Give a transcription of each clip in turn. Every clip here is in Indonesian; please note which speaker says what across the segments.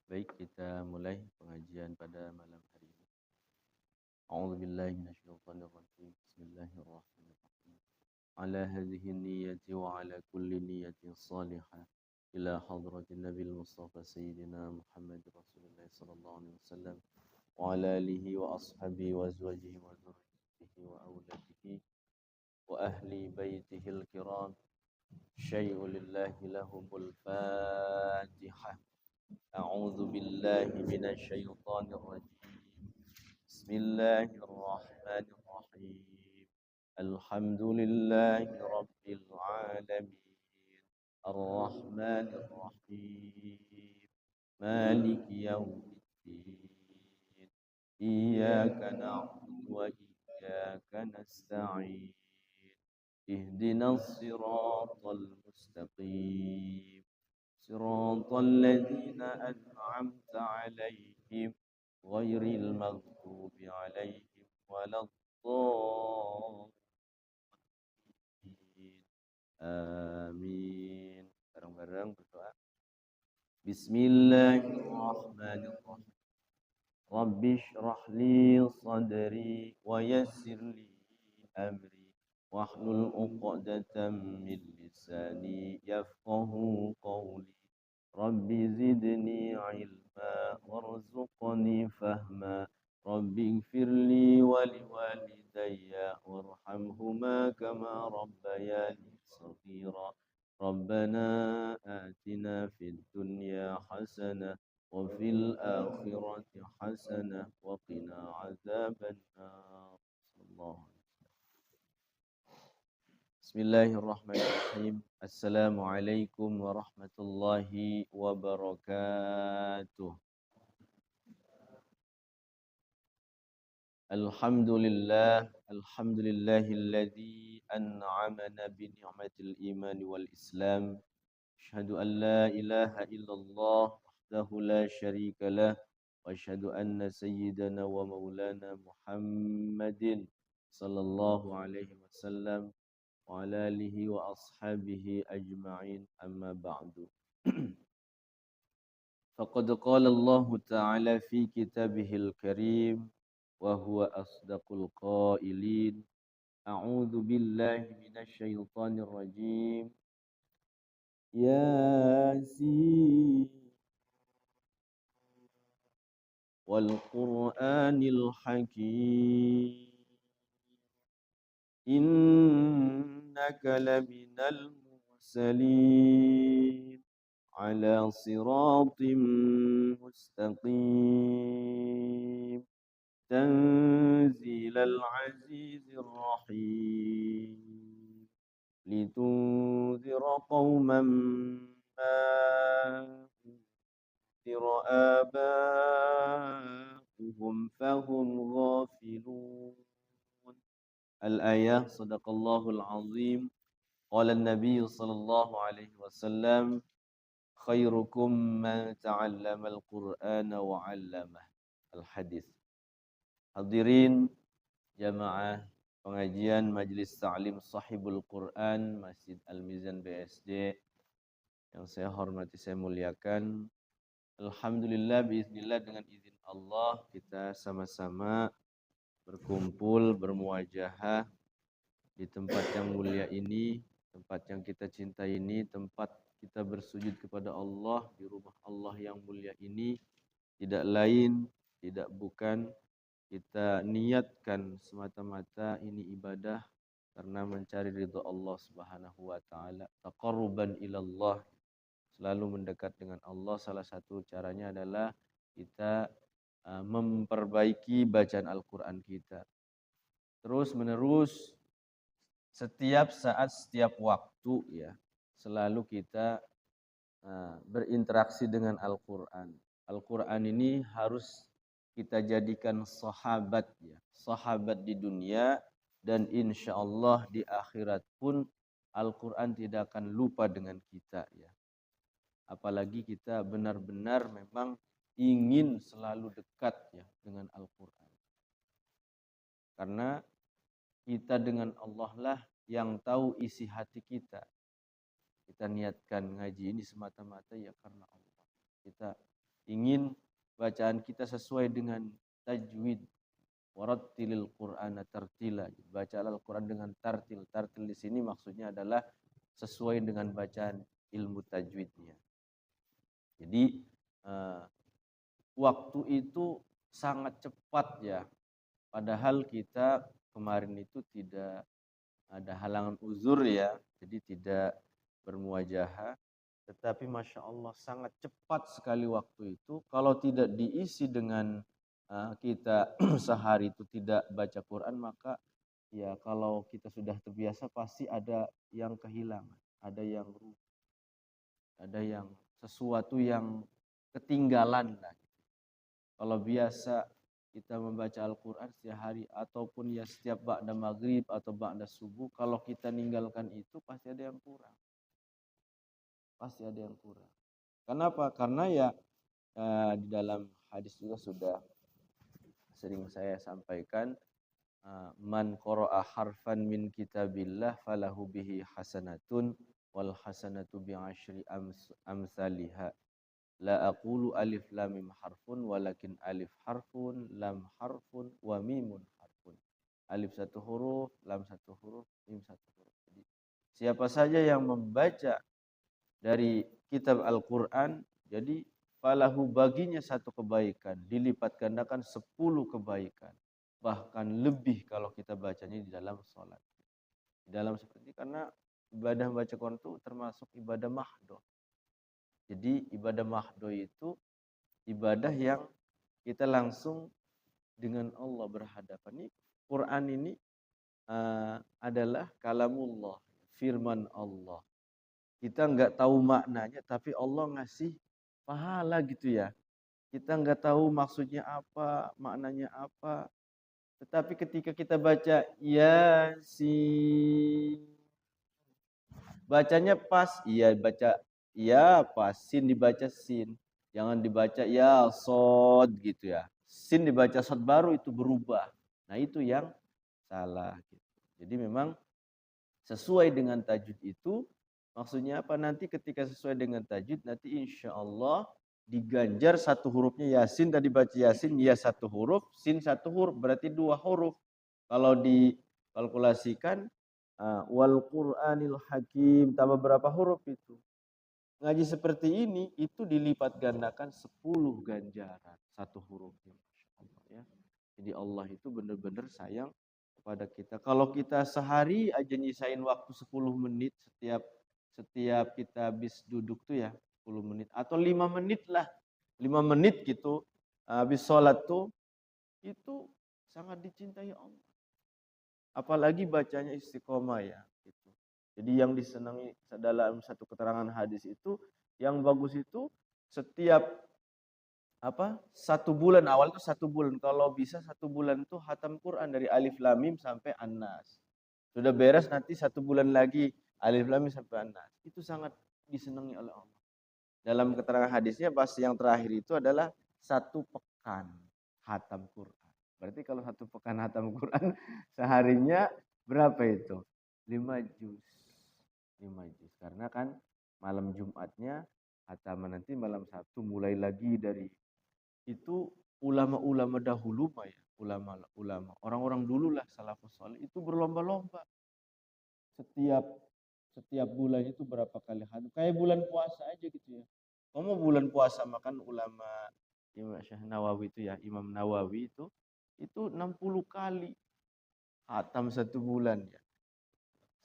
Speaker 1: Baik, kita mulai pengajian pada malam hari ini. A'udzubillahi minasyaitonir rajim. Bismillahirrahmanirrahim. Ala hadhihi niyyati wa ala kulli niyyatin salihah ila hadratin Nabil Mustafa Sayyidina Muhammad Rasulullah sallallahu alaihi wasallam wa ala alihi wa ashabihi wa azwajihi wa dhurriyyatihi wa auladihi wa ahli baitihi al-kiram. Syai'u lillahi lahumul Fatihah. أعوذ بالله من الشيطان الرجيم بسم الله الرحمن الرحيم الحمد لله رب العالمين الرحمن الرحيم مالك يوم الدين إياك نعبد وإياك نستعين اهدنا الصراط المستقيم صراط الذين أنعمت عليهم غير المغضوب عليهم ولا الضالين آمين. Bareng-bareng berdoa. Bismillahirrahmanirrahim. Rabbi shrah li sadri wa yassir li amri wahlul 'uqdatam min lisani yafqahu qawli. Rabbi zidni ilma warzuqni fahma. Rabbi ighfirli wa liwalidayya warhamhuma kama rabbayani saghira. Rabbana atina fid dunya hasanah wa fil akhirati hasanah wa qina adzaban nar. Bismillahirrahmanirrahim. Assalamualaikum warahmatullahi wabarakatuh. Alhamdulillahilladzi an'amana bi ni'matil iman wal islam. Asyhadu an la ilaha illallah wahdahu la syarikalah wa asyhadu anna sayyidana wa maulana Muhammadin sallallahu alaihi wasallam wa ala alihi wa ashabihi ajma'in amma ba'du. Faqad qala Allah Ta'ala fi kitabihil karim wa huwa asdaqul qailin. A'udzu billahi minasy syaithanir rajim. Yasin wal Qur'anil hakim. Innaka laminal mursalin ala siratim mustaqim tanzilal azizir rahim litunzira qauman ma unzira aba'uhum fahum ghafilun. Al-ayah sadaqallahul azim. Qala an-nabiy sallallahu alaihi wasallam khairukum man ta'allama al-Qur'ana wa 'allamah. Al-hadis. Hadirin jamaah pengajian Majelis Ta'lim Sahibul Quran Masjid Al-Mizan BSD yang saya hormati, saya muliakan. Alhamdulillah biiznillah, dengan izin Allah kita sama-sama berkumpul, bermuajahah di tempat yang mulia ini, tempat yang kita cintai ini, tempat kita bersujud kepada Allah di rumah Allah yang mulia ini. Tidak lain, tidak bukan, kita niatkan semata-mata ini ibadah karena mencari ridha Allah Subhanahu wa taala, taqarruban ilallah, selalu mendekat dengan Allah. Salah satu caranya adalah kita memperbaiki bacaan Al-Quran kita. Terus menerus, setiap saat, setiap waktu ya, selalu kita berinteraksi dengan Al-Quran. Al-Quran ini harus kita jadikan sahabat ya, sahabat di dunia, dan insya Allah di akhirat pun Al-Quran tidak akan lupa dengan kita ya. Apalagi kita benar-benar memang ingin selalu dekat ya dengan Al-Quran. Karena kita dengan Allah lah yang tahu isi hati kita. Kita niatkan ngaji ini semata-mata ya karena Allah. Kita ingin bacaan kita sesuai dengan tajwid. Warattilil Qur'ana tartila. Baca Al-Quran dengan tartil. Tartil di sini maksudnya adalah sesuai dengan bacaan ilmu tajwidnya. Jadi waktu itu sangat cepat ya. Padahal kita kemarin itu tidak ada halangan uzur ya. Jadi tidak bermuajahah. Tetapi Masya Allah sangat cepat sekali waktu itu. Kalau tidak diisi dengan kita sehari itu tidak baca Quran, maka ya kalau kita sudah terbiasa pasti ada yang kehilangan, ada yang rugi, ada yang sesuatu yang ketinggalan lah. Kalau biasa kita membaca Al-Quran setiap hari ataupun ya setiap ba'da maghrib atau ba'da subuh, kalau kita ninggalkan itu pasti ada yang kurang. Pasti ada yang kurang. Kenapa? Karena ya di dalam hadis juga sudah sering saya sampaikan, man qara'a harfan min kitabillah falahu bihi hasanatun wal hasanatu bi asyri amsalihha. La aqulu alif lam mim harfun walakin alif harfun, lam harfun, wa mimun harfun. Alif satu huruf, lam satu huruf, mim satu huruf. Jadi siapa saja yang membaca dari kitab Al-Quran, jadi falahu baginya satu kebaikan, dilipat gandakan 10 kebaikan. Bahkan lebih kalau kita bacanya di dalam sholat. Di dalam seperti karena ibadah baca Quran itu termasuk ibadah mahdoh. Jadi ibadah mahdoh itu ibadah yang kita langsung dengan Allah berhadapan. Ini Quran ini adalah kalamullah, firman Allah. Kita nggak tahu maknanya, tapi Allah ngasih pahala gitu ya. Kita nggak tahu maksudnya apa, maknanya apa. Tetapi ketika kita baca Yasin, bacanya pas, iya baca ya pas, sin dibaca sin. Jangan dibaca ya sod gitu ya. Sin dibaca sod baru itu berubah. Nah itu yang salah. Gitu. Jadi memang sesuai dengan tajwid itu, maksudnya apa? Nanti ketika sesuai dengan tajwid, nanti insya Allah diganjar satu hurufnya Yasin, tadi baca Yasin, ya satu huruf, sin satu huruf, berarti 2 huruf. Kalau dikalkulasikan, wal Qur'anil Hakim, tambah berapa huruf itu? Ngaji seperti ini, itu dilipat gandakan 10 ganjaran, satu hurufnya. Masya Allah, ya. Jadi Allah itu benar-benar sayang kepada kita. Kalau kita sehari aja nyisain waktu 10 menit setiap kita habis duduk tuh ya 10 menit atau 5 menit lah. 5 menit gitu habis sholat tuh itu sangat dicintai Allah. Apalagi bacanya istiqomah ya gitu. Jadi yang disenangi dalam satu keterangan hadis itu yang bagus itu setiap 1 bulan, awal itu 1 bulan. Kalau bisa 1 bulan itu hatam Quran dari Alif Lam Mim sampai An-Nas. Sudah beres nanti 1 bulan lagi Alif Lam Mim sampai An-Nas. Itu sangat disenangi oleh Allah. Dalam keterangan hadisnya pas yang terakhir itu adalah 1 pekan hatam Quran. Berarti kalau 1 pekan hatam Quran seharinya berapa itu? 5 juz. 5 juz. Karena kan malam Jumatnya hataman, nanti malam Sabtu mulai lagi dari itu ulama-ulama dahulu ya, ulama-ulama orang-orang dulu lah salafus saleh itu berlomba-lomba setiap bulan itu berapa kali hatam, kayak bulan puasa aja gitu ya. Kamu bulan puasa makan ulama Imam Nawawi itu ya, Imam Nawawi itu 60 kali hatam 1 bulan ya.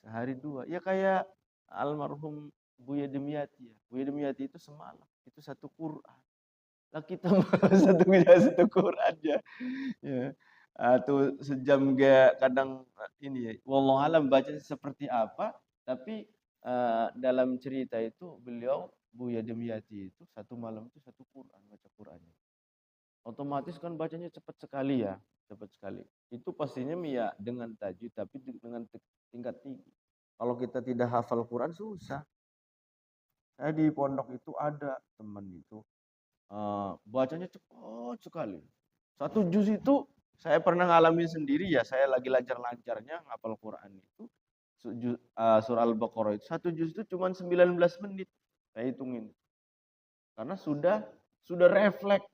Speaker 1: Sehari 2. Ya kayak almarhum Buya Demyati ya. Buya Demyati itu semalam itu 1 Quran. Lah kita satu Quran ya. Atau sejam gak kadang ini ya. Wallahu alam baca seperti apa, tapi dalam cerita itu beliau Buya Demyati itu 1 malam itu 1 Quran, baca Qurannya. Otomatis kan bacanya cepat sekali ya, cepat sekali. Itu pastinya ya dengan tajwid tapi dengan tingkat tinggi. Kalau kita tidak hafal Quran susah. Saya di pondok itu ada teman itu bacanya cepat sekali. 1 juz itu saya pernah ngalamin sendiri ya, saya lagi lancar-lancarnya ngapal Quran itu. Surah Al-Baqarah itu 1 juz itu cuma 19 menit. Saya hitungin. Karena sudah sudah refleks.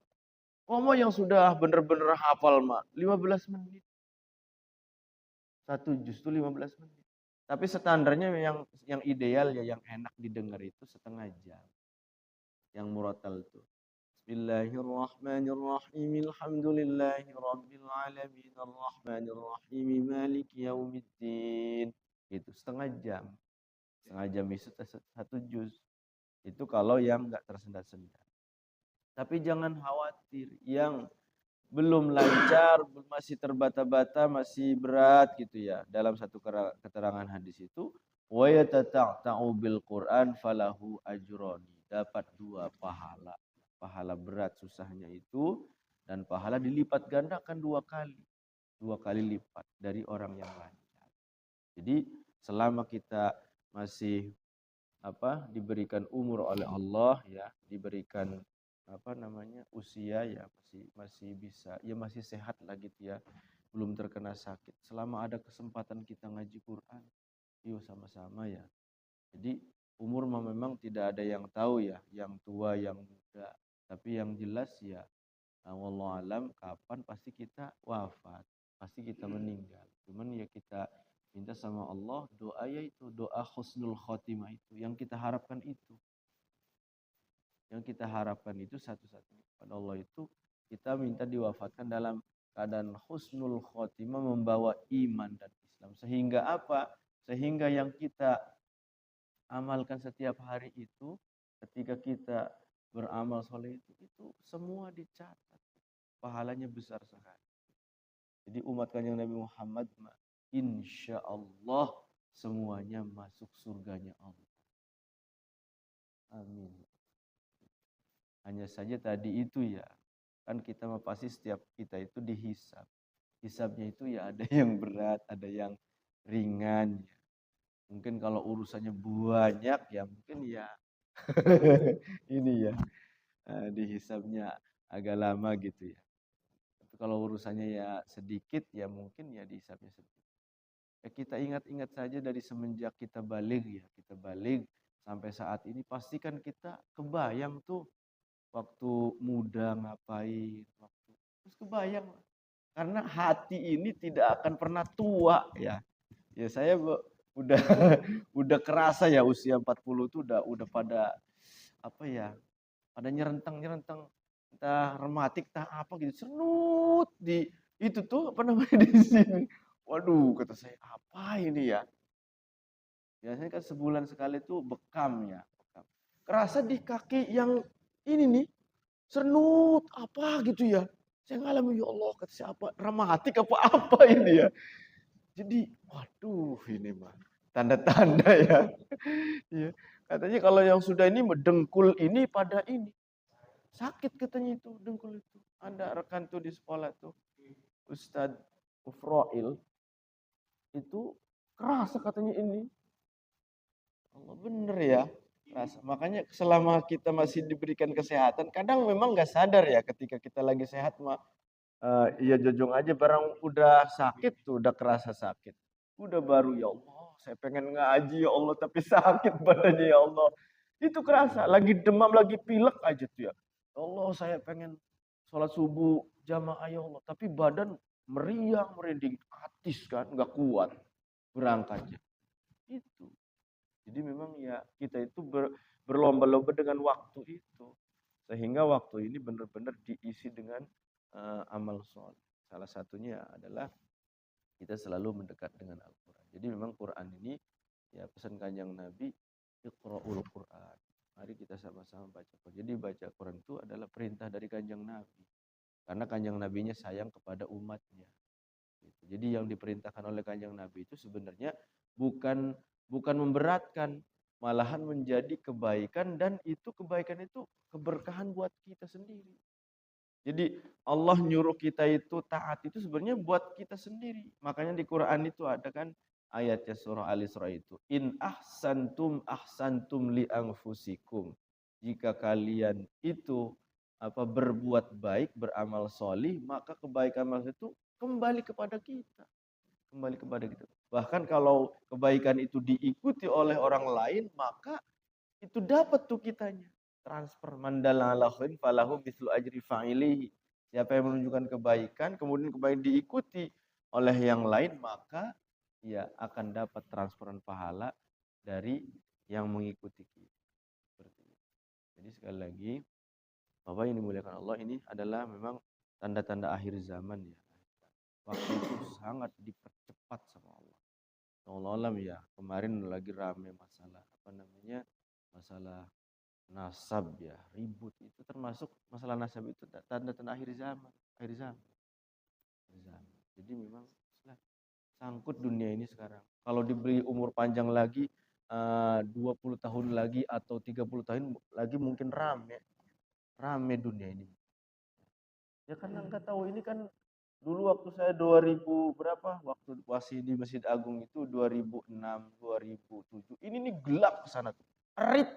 Speaker 1: Komo yang sudah benar-benar hafal mah 15 menit. Satu juz itu 15 menit. Tapi standarnya yang ideal ya, yang enak didengar itu setengah jam. Yang murotal itu. Bismillahirrahmanirrahim. Alhamdulillahirabbil alamin. Arrahmanirrahim. Maliki yaumiddin. Itu setengah jam. Setengah jam itu satu juz. Itu kalau yang enggak tersendat-sendat. Tapi jangan khawatir yang belum lancar, masih terbata-bata, masih berat gitu ya. Dalam satu keterangan hadis itu, wa yatata'u bil Qur'an falahu ajroni. Dapat 2 pahala. Pahala berat susahnya itu dan pahala dilipat gandakan 2 kali. 2 kali lipat dari orang yang lancar. Jadi selama kita masih diberikan umur oleh Allah ya, diberikan usia ya, masih bisa ya, masih sehat lah gitu ya, belum terkena sakit, selama ada kesempatan kita ngaji Quran, yuk sama-sama ya. Jadi umur memang tidak ada yang tahu ya, yang tua yang muda, tapi yang jelas ya wallahu alam kapan pasti kita wafat, pasti kita meninggal. Cuman ya kita minta sama Allah doa, yaitu doa husnul khotimah, itu yang kita harapkan itu. Yang kita harapkan itu satu-satunya kepada Allah itu kita minta diwafatkan dalam keadaan husnul khotimah, membawa iman dan Islam. Sehingga apa? Sehingga yang kita amalkan setiap hari itu, ketika kita beramal soleh itu semua dicatat. Pahalanya besar sekali. Jadi umat Kanjeng Nabi Muhammad, insya Allah semuanya masuk surganya Allah. Amin. Hanya saja tadi itu ya, kan kita pasti setiap kita itu dihisab. Hisabnya itu ya ada yang berat, ada yang ringan ya. Mungkin kalau urusannya banyak ya mungkin ya ini ya dihisabnya agak lama gitu ya. Tapi kalau urusannya ya sedikit ya mungkin ya dihisabnya sedikit. Ya kita ingat-ingat saja dari semenjak kita balik ya, kita balik sampai saat ini pasti kan kita kebayang tuh waktu muda ngapain, terus kebayang, karena hati ini tidak akan pernah tua ya. Ya saya udah udah kerasa ya usia 40 tuh udah pada pada nyerentang entah rematik entah apa gitu, senut di itu tuh di sini. Waduh, kata saya apa ini ya? Biasanya kan sebulan sekali tuh bekam ya, bekam. Kerasa di kaki yang ini nih senut apa gitu ya. Saya ngalamin, ya Allah, kata siapa, rematik apa ini ya. Jadi waduh ini mah tanda-tanda ya. Iya. Katanya kalau yang sudah ini dengkul ini pada ini sakit, katanya itu dengkul itu. Ada rekan tuh di sekolah tuh, Ustadz Ufroil itu kerasa katanya ini. Allah, bener ya. Rasa. Makanya selama kita masih diberikan kesehatan, kadang memang nggak sadar ya ketika kita lagi sehat mah. Iya jojong aja, barang udah sakit tuh udah kerasa sakit. Udah baru ya Allah, saya pengen ngaji ya Allah tapi sakit badannya ya Allah. Itu kerasa, lagi demam, lagi pilek aja tuh ya. Ya Allah, saya pengen sholat subuh jamaah ya Allah, tapi badan meriang, merinding, atis kan, nggak kuat berangkatnya. Itu. Jadi memang ya kita itu berlomba-lomba dengan waktu itu. Sehingga waktu ini benar-benar diisi dengan amal soleh. Salah satunya adalah kita selalu mendekat dengan Al-Quran. Jadi memang Quran ini ya pesan Kanjeng Nabi, Iqra'ul Quran. Mari kita sama-sama baca Quran. Jadi baca Quran itu adalah perintah dari Kanjeng Nabi. Karena Kanjeng Nabinya sayang kepada umatnya. Jadi yang diperintahkan oleh Kanjeng Nabi itu sebenarnya bukan memberatkan, malahan menjadi kebaikan, dan itu kebaikan itu keberkahan buat kita sendiri. Jadi Allah nyuruh kita itu taat itu sebenarnya buat kita sendiri. Makanya di Quran itu ada kan ayatnya surah Al-Isra itu, in ahsantum li anfusikum. Jika kalian itu berbuat baik, beramal solih, maka kebaikan itu kembali kepada kita. Kembali kepada kita. Bahkan kalau kebaikan itu diikuti oleh orang lain, maka itu dapat tuh kitanya. transfer mandala ala khairin falahu mithlu ajri fa'ilihi. Siapa yang menunjukkan kebaikan kemudian kebaikan diikuti oleh yang lain, maka ya akan dapat transferan pahala dari yang mengikuti kita. Seperti itu. Jadi sekali lagi, Bapak yang dimuliakan Allah, ini adalah memang tanda-tanda akhir zaman ya. Waktu itu sangat dipercepat sama Allah. Allah alam ya, kemarin lagi rame masalah masalah nasab ya, ribut itu termasuk masalah nasab itu tanda-tanda akhir zaman. Jadi memang sangkut dunia ini sekarang. Kalau diberi umur panjang lagi 20 tahun lagi atau 30 tahun lagi mungkin rame dunia ini. Ya karena enggak tahu, ini kan dulu waktu saya 2000 berapa, waktu wasi di Masjid Agung itu 2006, 2007. Ini nih gelap ke sana tuh. Erit.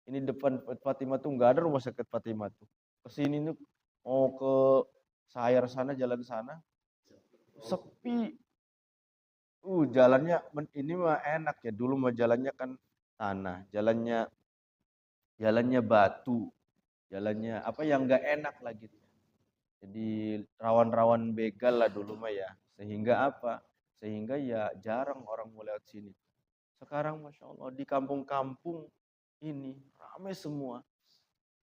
Speaker 1: Ini depan Fatimah tuh enggak ada rumah sakit Fatimah tuh. Kesini nih mau ke Sayar sana, jalan sana sepi. Jalannya ini mah enak ya. Dulu mah jalannya kan tanah, jalannya batu, jalannya apa yang enggak enak lagi. Jadi rawan-rawan begal lah dulu mah ya. Sehingga apa? Sehingga ya jarang orang mau lewat sini. Sekarang Masya Allah di kampung-kampung ini ramai semua.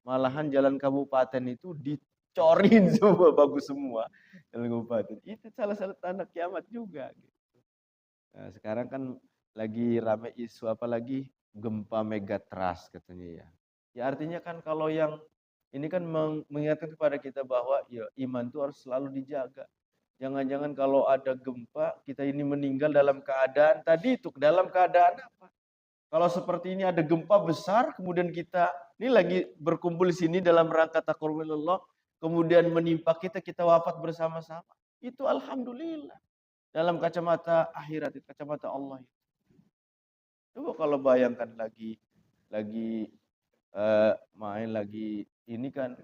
Speaker 1: Malahan jalan kabupaten itu dicorin semua, bagus semua. Jalan kabupaten. Itu salah satu tanda kiamat juga. Nah, sekarang kan lagi ramai isu apa lagi? Gempa megatrust katanya ya. Ya artinya kan kalau yang ini kan mengingatkan kepada kita bahwa ya iman itu harus selalu dijaga. Jangan-jangan kalau ada gempa kita ini meninggal dalam keadaan tadi itu, dalam keadaan apa? Kalau seperti ini ada gempa besar kemudian kita ini lagi berkumpul di sini dalam rangka taqarrubullah, kemudian menimpa kita wafat bersama-sama. Itu alhamdulillah. Dalam kacamata akhirat, kacamata Allah. Coba kalau bayangkan lagi main lagi ini kan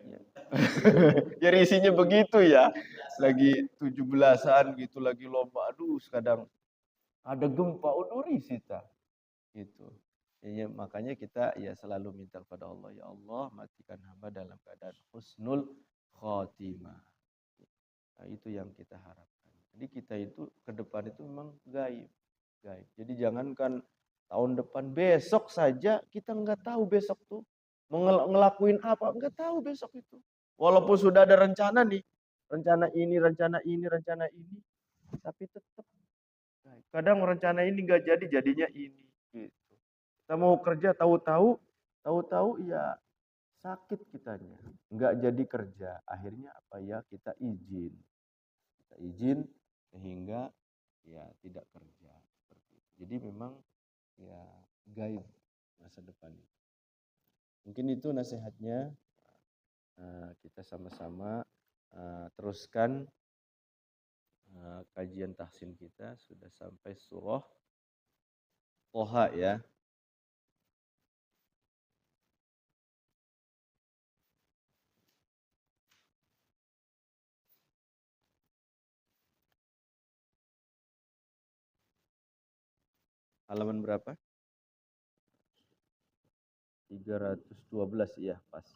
Speaker 1: ya. Ya isinya begitu ya. Lagi 17-an gitu, lagi lomba. Aduh, kadang ada gempa, risita. Gitu. Ya, makanya kita ya selalu minta kepada Allah, ya Allah, matikan hamba dalam keadaan husnul khotimah. Nah, itu yang kita harapkan. Jadi kita itu ke depan itu memang gaib. Jadi jangankan tahun depan, besok saja kita nggak tahu besok tuh mau ngelakuin apa, nggak tahu besok itu. Walaupun sudah ada rencana nih, rencana ini, tapi tetap gaib. Kadang rencana ini nggak jadi, jadinya ini. Gitu. Kita mau kerja, tahu-tahu ya sakit kitanya, nggak jadi kerja. Akhirnya apa ya, kita izin sehingga ya tidak kerja seperti itu. Jadi memang ya gaib masa depan. Mungkin itu nasihatnya. Kita sama-sama teruskan kajian tahsin kita, sudah sampai surah Toha ya. Halaman berapa? 312 ya, pas.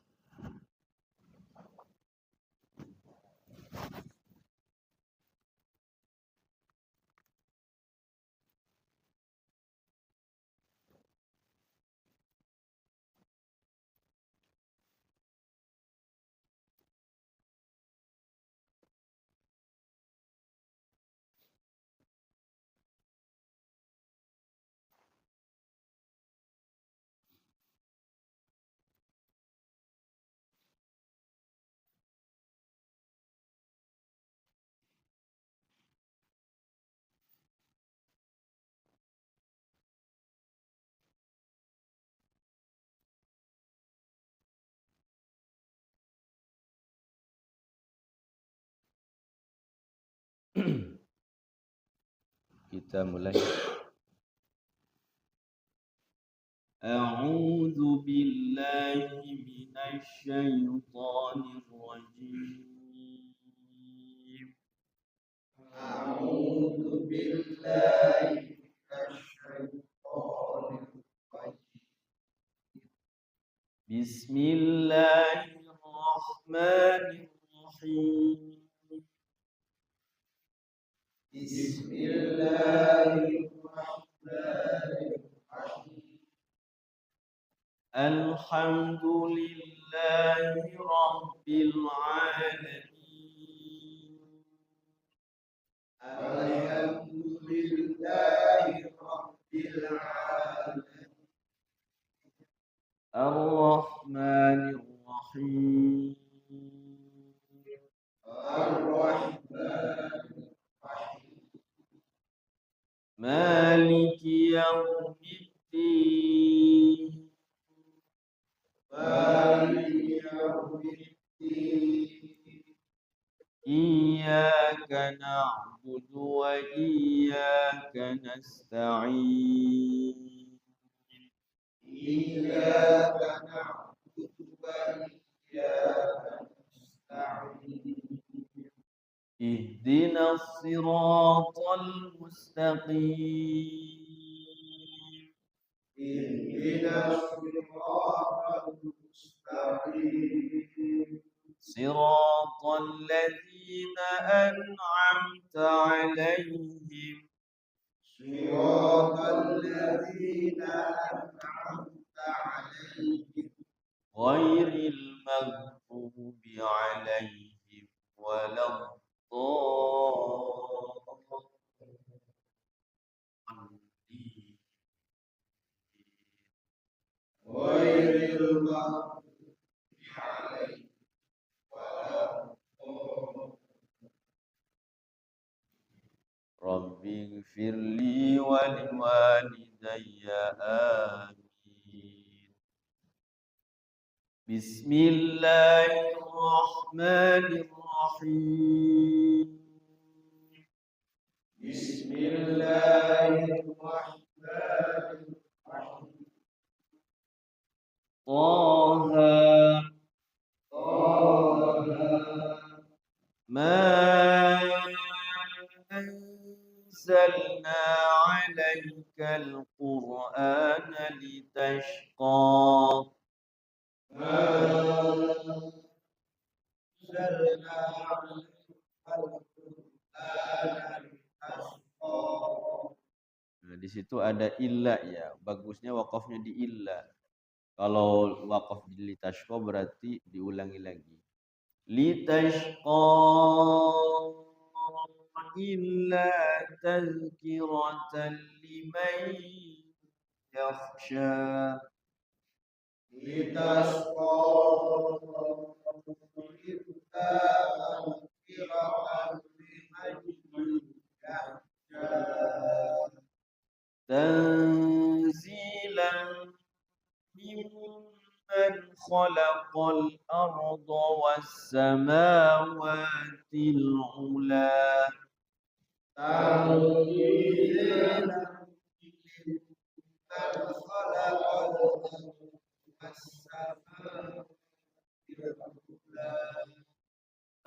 Speaker 1: Kita mulai. A'udzu billahi minasy syaithanir rajim. A'udzu billahi minasy syaithanir rajim. بسم الله الرحمن الرحيم
Speaker 2: بسم الله الرحمن الرحيم
Speaker 1: الحمد لله رب العالمين
Speaker 2: الحمد لله رب العالمين
Speaker 1: الرحمن الرحيم
Speaker 2: الرحمن الرحيم
Speaker 1: مالك يوم الدين
Speaker 2: مالك يوم الدين
Speaker 1: إياك نعبد وإياك نستعين
Speaker 2: إياك نعبد وإياك نستعين
Speaker 1: اهدنا الصراط المستقيم
Speaker 2: اهدنا الصراط المستقيم
Speaker 1: صراط الذين أنعمت عليهم
Speaker 2: صراط الذين أنعمت عليهم
Speaker 1: غير المغضوب عليهم ولا الضالين
Speaker 2: غير المغضوب عليهم ولا الضالين
Speaker 1: رب اغفر لي ولوالدي آمين بسم الله الرحمن الرحيم
Speaker 2: بسم الله الرحمن الرحيم
Speaker 1: طه
Speaker 2: طه
Speaker 1: ما أنزلنا عليك القرآن لتشقى
Speaker 2: ما أنزلنا عليك القرآن لتشقى
Speaker 1: Nah, di situ ada illa ya. Bagusnya wakafnya di illa. Kalau wakaf di litashqa berarti diulangi lagi. Litashqa illa tazkiratan liman yakhsha.
Speaker 2: لتشقى إلا تذكرة لمن يخشى
Speaker 1: تنزيلا ممن خلق الأرض والسماوات العلى
Speaker 2: تنزيلا ممن خلق الأرض والسماوات العلى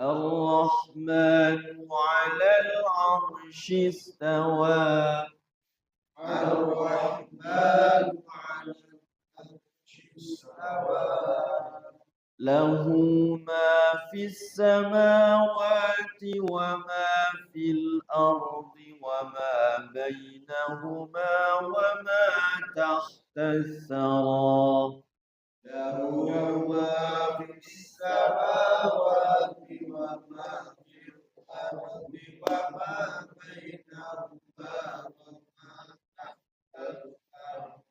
Speaker 1: الرحمن على العرش استوى
Speaker 2: الرحمن على العرش استوى
Speaker 1: له ما في السماوات وما في الأرض وما بينهما وما تحت الثرى
Speaker 2: له ما في السماوات وما في الأرض وما بينهما وما تحت الأرض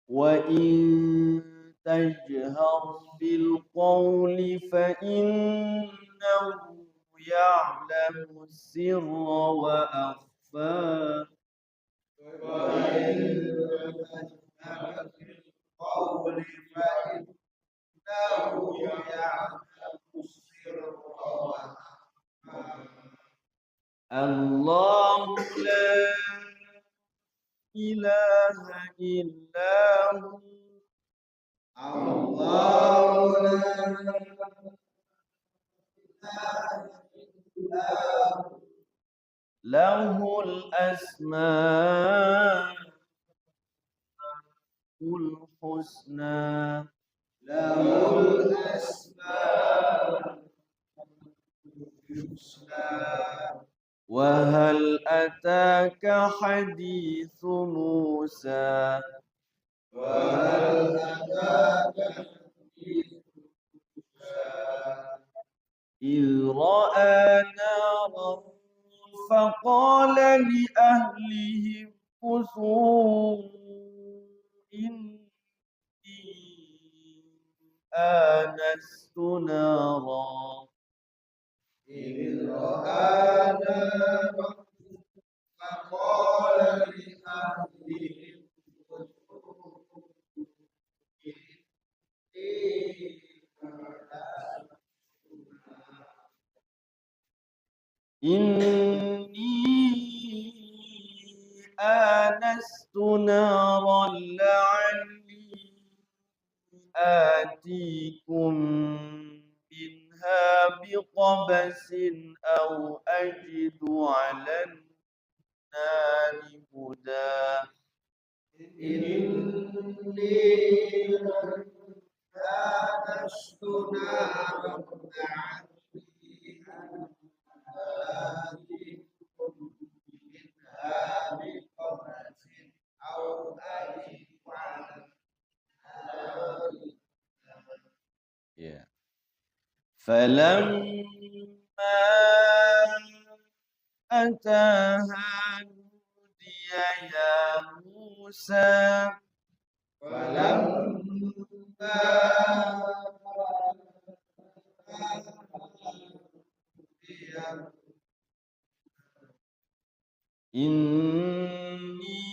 Speaker 1: وإن تجهر بالقول فإنه يعلم السر وأخفى
Speaker 2: وإن تجهر بالقول فإنه يعلم السر وأخفى
Speaker 1: الله لا إله إلا هو
Speaker 2: الله لا إله إلا هو
Speaker 1: له الأسماء الحسنى
Speaker 2: له الأسماء الحسنى
Speaker 1: وهل أتاك حديث موسى
Speaker 2: وهل أتاك حديث موسى
Speaker 1: إذ رأى نارا فقال لأهلهم كثوا إني آنست نارا
Speaker 2: إذ رأى نارا فقال لأهلهم
Speaker 1: إني آنست نارا لعلي آتيكم منها بقبس أو أجد على النار هدى
Speaker 2: إني آنست نارا لعلي آتيكم منها بقبس أو أجد على النار
Speaker 1: Yeah. فلما أتاها نودي يا موسى
Speaker 2: فلما
Speaker 1: إني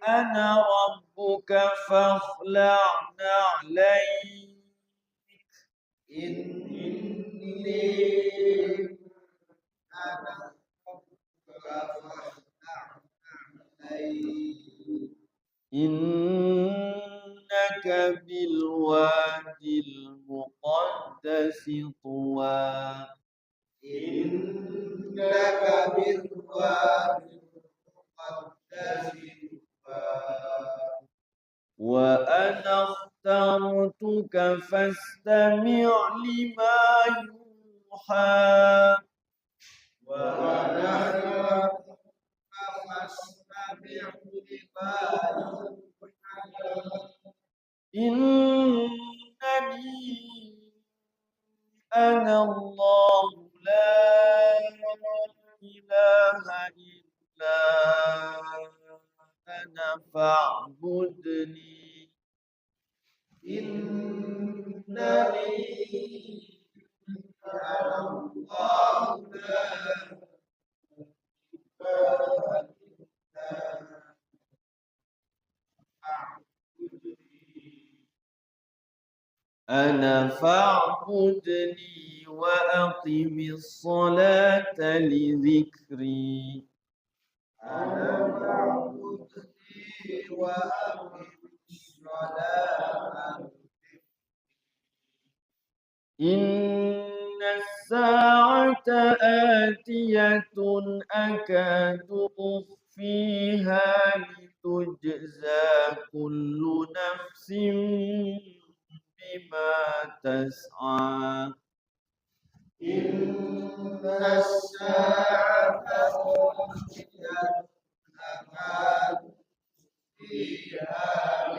Speaker 1: أنا ربك فاخلع نعليك
Speaker 2: إني أنا ربك فاخلع عليك
Speaker 1: إنك بالوادي المقدس طوى
Speaker 2: إنك بالوادي المقدس طوى
Speaker 1: وأنا اخترتك فاستمع لما يوحى
Speaker 2: وأنا فاستمع لما يوحى
Speaker 1: إنني أنا الله لا إله إلا أنا فاعبدني
Speaker 2: إنني أنا الله لا إله إلا
Speaker 1: أنا فاعبدني وأقم الصلاة لذكري
Speaker 2: أنا فاعبدني وأقم الصلاة
Speaker 1: إن الساعة آتية أكاد أخفيها لتجزى كل نفس بما تسعى
Speaker 2: إن الساعة آتية أكاد فيها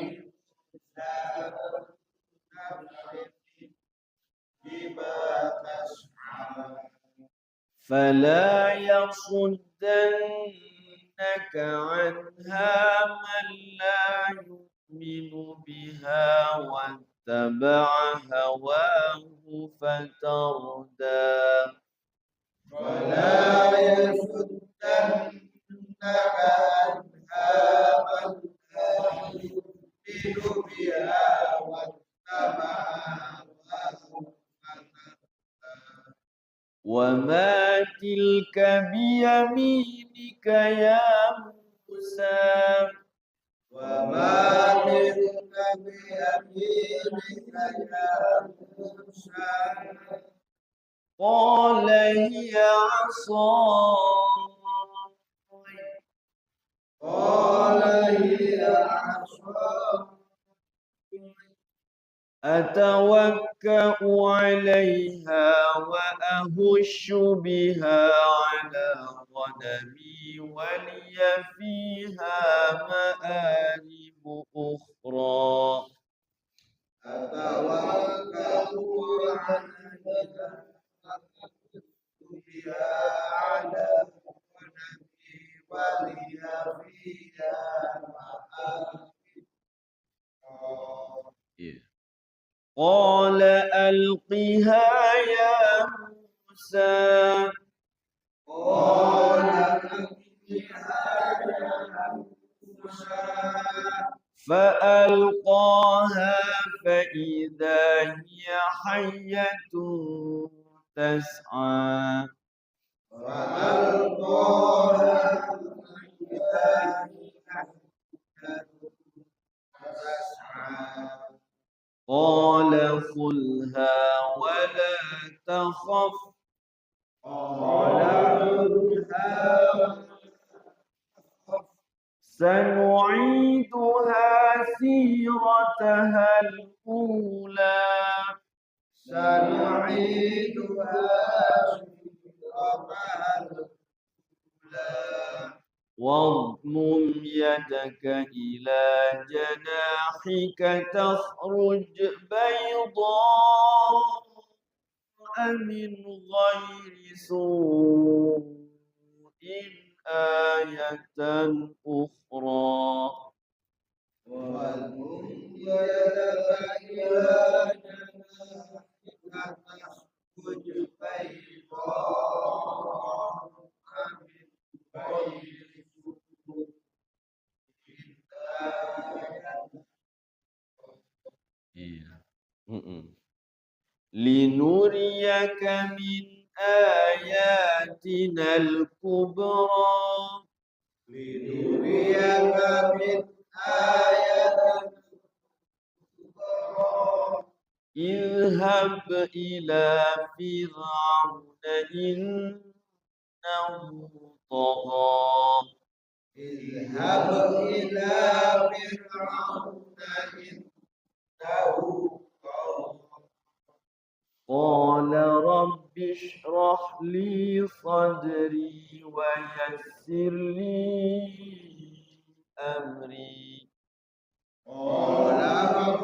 Speaker 2: بما تسعى
Speaker 1: فلا يصدنك عنها من لا يؤمن بها واتبع هواه فتردى
Speaker 2: ولا يصدنك عنها من لا يؤمن بها واتبع هواه
Speaker 1: وما تلك بيمينك يا موسى
Speaker 2: وما تلك بيمينك يا موسى
Speaker 1: قال هي عصاي
Speaker 2: قال هي عصاي
Speaker 1: أتوكأ عليها وأهش بها على غنمي ولي فيها مآرب أخرى.
Speaker 2: أتوكل عليها بها على غنمي ولي فيها مآرب.
Speaker 1: قال ألقها يا موسى.
Speaker 2: قال ألقها يا موسى.
Speaker 1: فألقاها فإذا هي حية تسعى.
Speaker 2: فألقاها فإذا هي تسعى.
Speaker 1: قال خذها ولا تخف.
Speaker 2: قال خذها
Speaker 1: سنعيدها سيرتها الأولى.
Speaker 2: سنعيدها سيرتها الأولى.
Speaker 1: واضمم يدك إلى جناحك تخرج بيضاء من غير سوء آية أخرى.
Speaker 2: واضمم يدك إلى جناحك تخرج بيضاء من غير سوء آية.
Speaker 1: لنريك من آياتنا الكبرى.
Speaker 2: لنريك من آياتنا الكبرى.
Speaker 1: اذهب إلى فرعون إنه طغى.
Speaker 2: اذهب إلى فرعون إنه طغى.
Speaker 1: قال رب اشرح لي صدري ويسر لي أمري.
Speaker 2: قال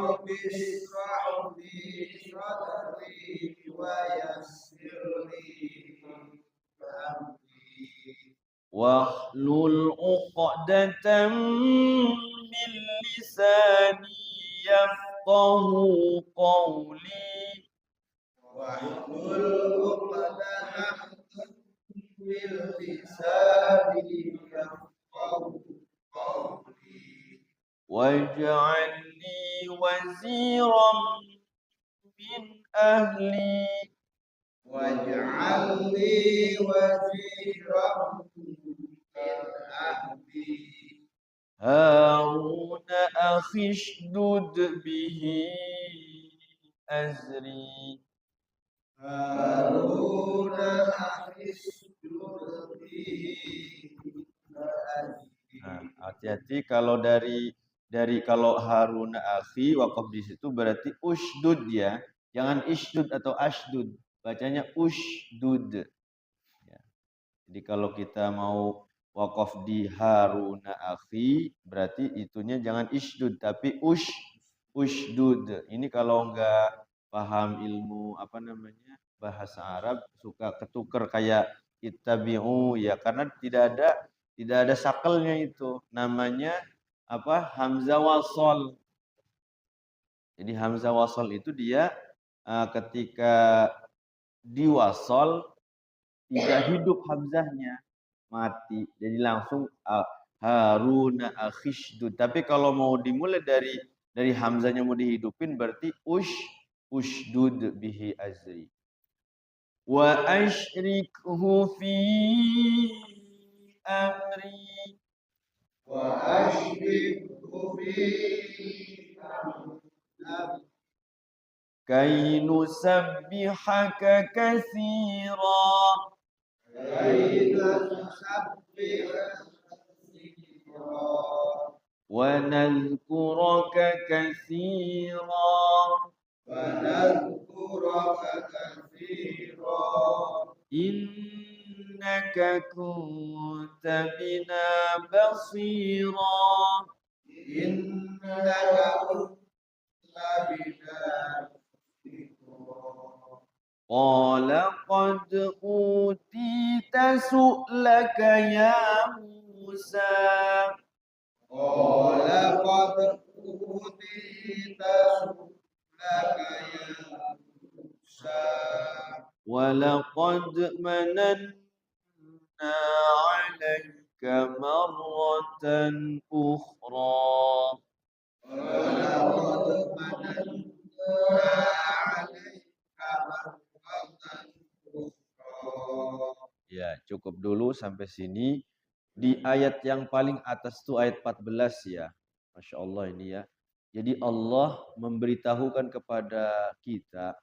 Speaker 2: رب اشرح لي صدري ويسر لي أمري.
Speaker 1: واحلل عقدة من لساني يفقه قولي.
Speaker 2: واحلل عقدة من لساني يفقهوا قولي.
Speaker 1: واجعل لي وزيرا من أهلي.
Speaker 2: واجعل لي وزيرا من أهلي.
Speaker 1: هارون أخي اشدد به أزري.
Speaker 2: هارون أخي اشدد به أزري.
Speaker 1: Hati-hati kalau dari kalau Harun akhi wakaf di situ berarti usdud ya. Jangan isdud atau asdud. Bacanya usdud. Ya. Jadi kalau kita mau wakaf di Harun akhi berarti itunya jangan isdud tapi usdud. Ini kalau enggak paham ilmu apa namanya bahasa Arab suka ketuker kayak ittabi'u ya karena tidak ada sakelnya itu. Namanya apa? Hamzah wasol. Jadi hamzah wasol itu dia ketika diwasol tidak hidup hamzahnya, mati. Jadi langsung Harun akhishdud. Tapi kalau mau dimulai dari hamzahnya mau dihidupin berarti ushdud bihi azri. Wa asyrikhu fi amri.
Speaker 2: Wa asyrikhu fi amri.
Speaker 1: Kay nusabbihaka katsira.
Speaker 2: Kay nusabbihaka katsira.
Speaker 1: Wa nadhkuraka katsira.
Speaker 2: ونذكرك كثيرا
Speaker 1: إنك كنت بنا بصيرا
Speaker 2: إنك كنت بنا بصيرا
Speaker 1: قال قد أوتيت سؤلك يا موسى
Speaker 2: قال قد أوتيت سؤلك يا موسى
Speaker 1: ولقد مننا عليك مرة أخرى
Speaker 2: ولقد مننا عليك مرة أخرى.
Speaker 1: Ya, cukup dulu sampai sini. Di ayat yang paling atas itu ayat 14 ya. Masya Allah ini ya. Jadi Allah memberitahukan kepada kita.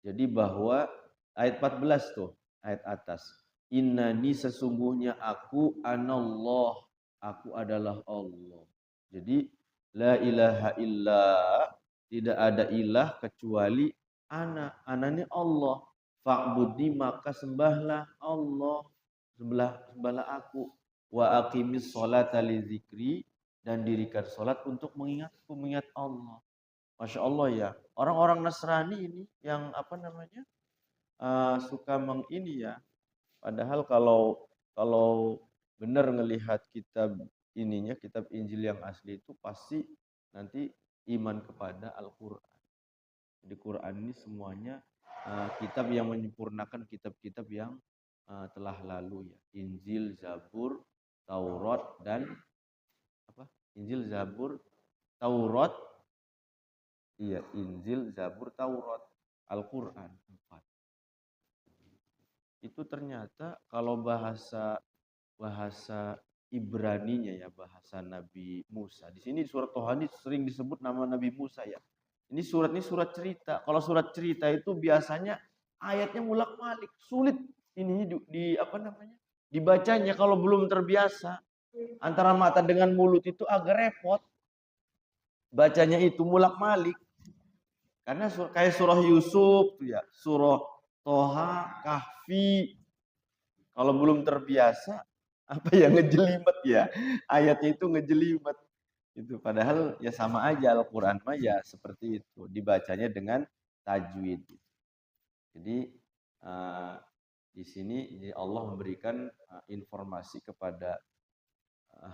Speaker 1: Jadi bahwa ayat 14 tuh, ayat atas. Innani sesungguhnya aku anallah. Aku adalah Allah. Jadi la ilaha illa, tidak ada ilah kecuali ana. Ana ini Allah. Fa'budni maka sembahlah Allah. Sembahlah aku. Wa aqimis sholata li dzikri, dan dirikan salat untuk mengingatku, mengingat Allah. Masya Allah ya. Orang-orang Nasrani ini yang apa namanya suka mengini ya. Padahal kalau benar ngelihat kitab ininya, kitab Injil yang asli itu pasti nanti iman kepada Al-Quran. Di Quran ini semuanya kitab yang menyempurnakan kitab-kitab yang telah lalu ya. Injil, Zabur, Taurat dan apa? Injil, Zabur, Taurat. Iya, Injil, Zabur, Taurat, Al-Quran 4. Itu ternyata kalau bahasa Ibraninya ya, bahasa Nabi Musa. Di sini surat Toha ini sering disebut nama Nabi Musa ya. Ini surat cerita. Kalau surat cerita itu biasanya ayatnya mulak-malik, sulit ini di apa namanya? Dibacanya kalau belum terbiasa. Antara mata dengan mulut itu agak repot. Bacanya itu mulak-malik. Karena kayak surah Yusuf ya, surah Toha, Kahfi. Kalau belum terbiasa, apa ya, ngejelimet ya. Ayatnya itu ngejelimet. Itu padahal ya sama aja, Al-Qur'an mah ya seperti itu, dibacanya dengan tajwid. Jadi di sini Allah memberikan informasi kepada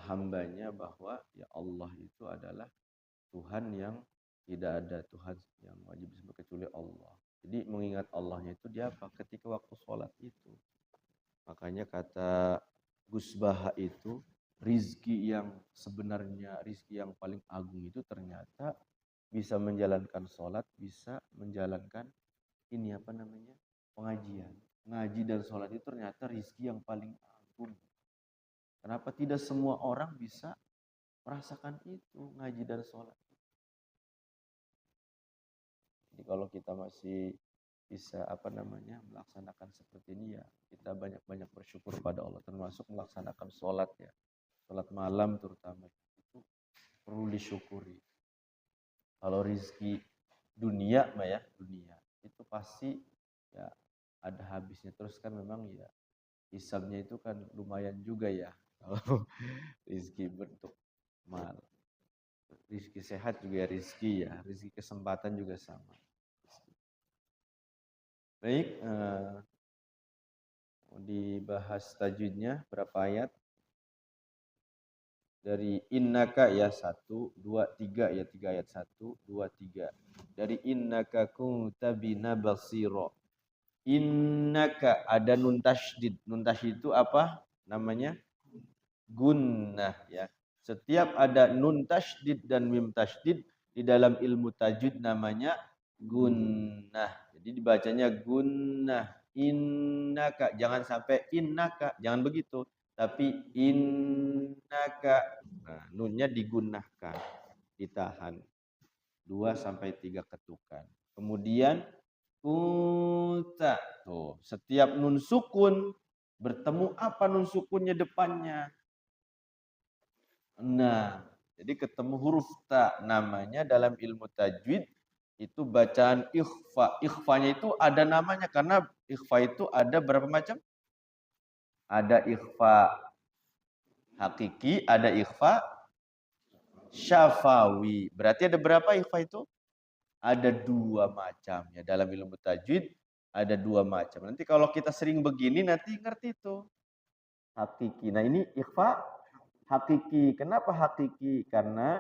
Speaker 1: hambanya bahwa ya Allah itu adalah Tuhan yang tidak ada Tuhan yang wajib disembah kecuali Allah. Jadi mengingat Allahnya itu dia apa? Ketika waktu sholat itu. Makanya kata Gus Baha itu, rizki yang sebenarnya, rizki yang paling agung itu ternyata bisa menjalankan sholat, bisa menjalankan ini apa namanya, pengajian. Ngaji dan sholat itu ternyata rizki yang paling agung. Kenapa tidak semua orang bisa merasakan itu, ngaji dan sholat? Jadi kalau kita masih bisa apa namanya melaksanakan seperti ini ya, kita banyak-banyak bersyukur pada Allah, termasuk melaksanakan sholat ya, sholat malam terutama itu perlu disyukuri. Kalau rizki dunia mah ya, dunia itu pasti ya ada habisnya, terus kan memang ya hisabnya itu kan lumayan juga ya kalau rizki bentuk mal. Rizki sehat juga rizki ya, rizki kesempatan juga sama. Baik, dibahas tajwidnya berapa ayat? Dari innaka ya 1, 2, 3 ya 3 ayat 1, 2, 3. Dari innaka kunta bina basira. Innaka ada nun tasydid. Nun tasydid itu apa namanya? Gunnah ya. Setiap ada nun tasydid dan mim tasydid di dalam ilmu tajwid namanya gunnah. Jadi dibacanya gunnah. Innaka, jangan sampai innaka, jangan begitu. Tapi innaka. Nah, nunnya digunnahkan, ditahan. 2 sampai 3 ketukan. Kemudian kunta. Tuh, setiap nun sukun bertemu apa nun sukunnya depannya? Nah, jadi ketemu huruf ta, namanya dalam ilmu tajwid Itu bacaan ikhfa. Ikhfanya itu ada namanya karena ikhfa itu ada berapa macam? Ada ikhfa hakiki, ada ikhfa syafawi. Berarti ada berapa ikhfa itu? Ada dua macam ya. Dalam ilmu tajwid ada dua macam. Nanti kalau kita sering begini nanti ngerti itu. Hakiki. Nah ini ikhfa hakiki. Kenapa hakiki? Karena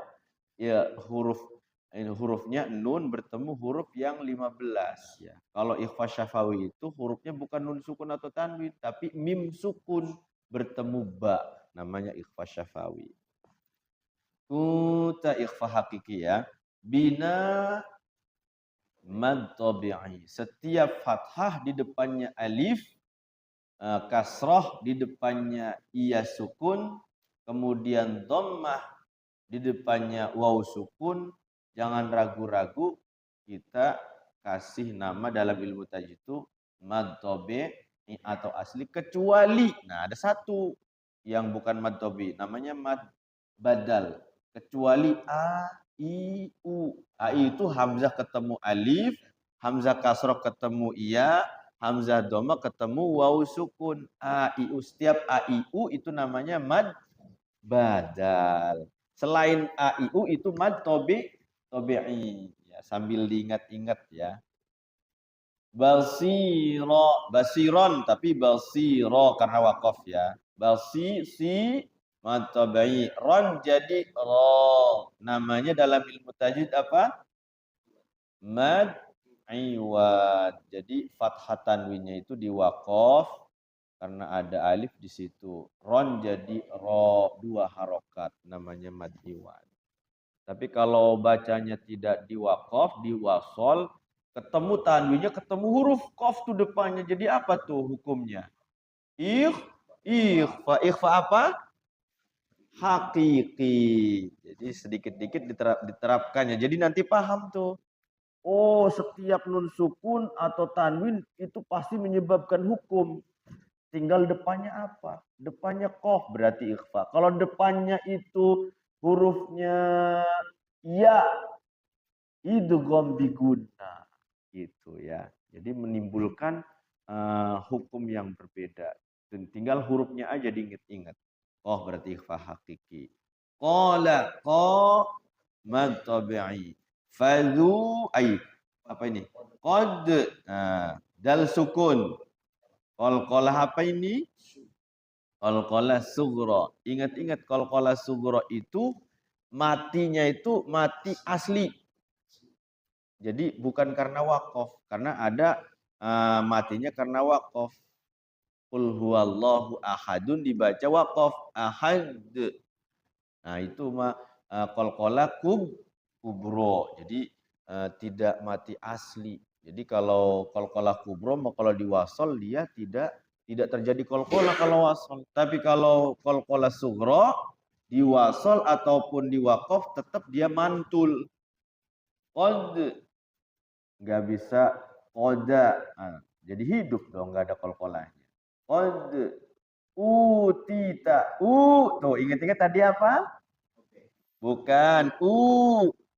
Speaker 1: ya hurufnya nun bertemu huruf yang 15 ya. Kalau ikhfa syafawi itu hurufnya bukan nun sukun atau tanwin tapi mim sukun bertemu ba, namanya ikhfa syafawi. Kuta ikhfa hakiki ya. Bina mad tabi'i. Setiap fathah di depannya alif, kasroh di depannya iya sukun, kemudian dhammah di depannya waw sukun, jangan ragu-ragu kita kasih nama dalam ilmu tajwid itu mad tabi'i atau asli kecuali nah ada satu yang bukan mad tabi'i namanya mad badal kecuali a i u. A itu hamzah ketemu alif, hamzah kasroh ketemu iya, hamzah dhamma ketemu waw sukun. A i u setiap a i u itu namanya mad badal. Selain a i u itu mad tabi'i. Ya, sambil diingat-ingat ya. Basiro, basiron tapi basiro karena wakaf ya. Si mad tabi'i. Ron jadi ro. Namanya dalam ilmu tajwid apa? Mad iwad. Jadi fathah tanwinnya itu di wakaf karena ada alif di situ. Ron jadi ro, dua harokat namanya mad iwad. Tapi kalau bacanya tidak di wakaf, di wasol, ketemu tanwinnya, ketemu huruf qaf tuh depannya. Jadi apa tuh hukumnya? Ikhfa apa? Hakiki. Jadi sedikit-sedikit diterapkannya. Jadi nanti paham tuh. Oh, setiap nun sukun atau tanwin itu pasti menyebabkan hukum. Tinggal depannya apa? Depannya qaf berarti ikhfa. Kalau depannya itu hurufnya ya, idgham biguna. Gitu ya. Jadi menimbulkan hukum yang berbeda. Tinggal hurufnya aja diingat-ingat. Oh, berarti ikhfa hakiki. Qala mad tabi'i. Fadhu apa ini? Qad. Nah, dal sukun. Qalqalah apa ini? Qalqalah sughra. Ingat-ingat qalqalah sughra itu matinya itu mati asli. Jadi bukan karena wakaf, karena ada matinya karena wakaf. Qul huwallahu ahadun dibaca wakaf ahad. Nah, itu mah qalqalah kubro. Jadi tidak mati asli. Jadi kalau qalqalah kubro kalau diwasol dia tidak terjadi qalqalah kalau wasol. Tapi kalau qalqalah sughra diwasol ataupun diwakaf tetap dia mantul. Qad nggak bisa qoda. Nah, jadi hidup dong nggak ada qalqalahnya. Qad utita. Tuh ingat-ingat tadi apa? Bukan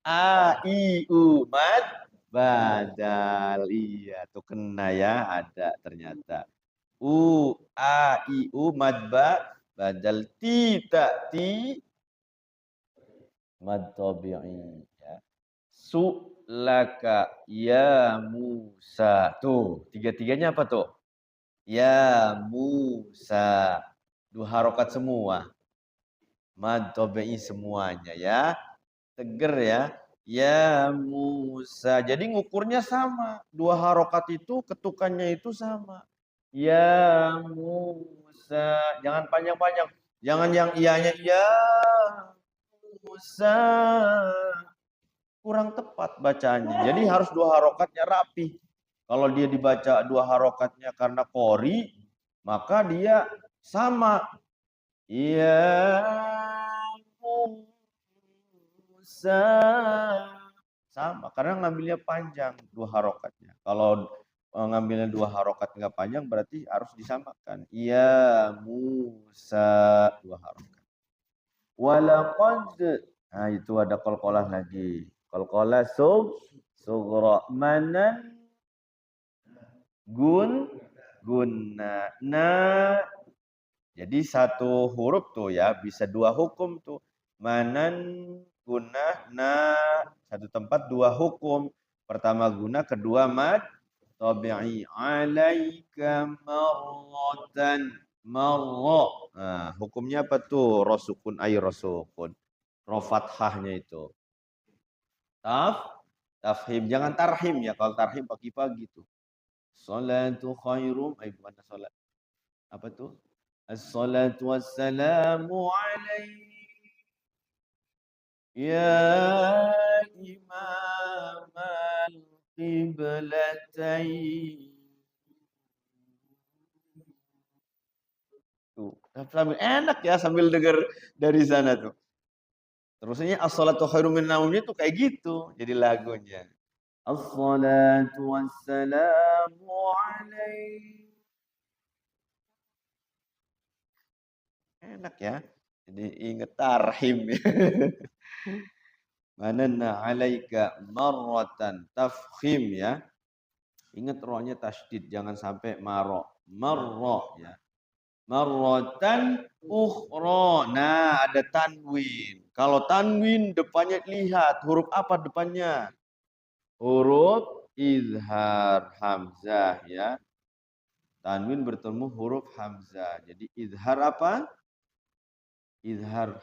Speaker 1: a i u mad badal. Iya, tuh kena ya, ada ternyata. A i u mad badal ti mad tabi'i ya. Laka ya Musa. Tuh, tiga-tiganya apa tuh? Ya Musa. Dua harokat semua. Mad tabi'i semuanya ya. Teger ya. Ya Musa. Jadi ngukurnya sama. Dua harokat itu ketukannya itu sama. Ya Musa. Jangan panjang-panjang. Jangan yang iyanya ya Musa. Kurang tepat bacanya. Jadi harus dua harokatnya rapi. Kalau dia dibaca dua harokatnya karena kori, maka dia sama. Ya Musa. Sama, karena ngambilnya panjang dua harokatnya. Kalau ngambilnya dua harokat nggak panjang, berarti harus disamakan. Ya Musa, dua harokat. Walaqad. Nah, itu ada qalqalah lagi. Qalqalah sughra. Manan gunna. Na. Jadi satu huruf tuh ya bisa dua hukum tuh. Manan guna na satu tempat dua hukum. Pertama guna, kedua mad tabi'i. Alaika marratan marra. Nah, hukumnya apa tuh? Rosukun ay rosukun. Ro fathahnya itu. Tafhim. Jangan tarhim ya. Kalau tarhim pagi-pagi tuh. Salatu khairum. Bukan salat. Apa tuh? As-salatu wassalamu alaihi ya imam al-qiblatain. Tuh, sambil enak ya sambil dengar dari sana tuh. Terusnya as-salatu khairum min naumnya tuh kayak gitu jadi lagunya. As-salatu wassalamu alaihi. Enak ya. Jadi inget tarhim. Mananna alaika marratan tafkhim ya. Ingat rohnya tasydid, jangan sampai maro. Marra ya. Marratan ukhra. Nah, ada tanwin. Kalau tanwin depannya lihat huruf apa depannya? Huruf izhar hamzah ya. Tanwin bertemu huruf hamzah. Jadi izhar apa? Izhar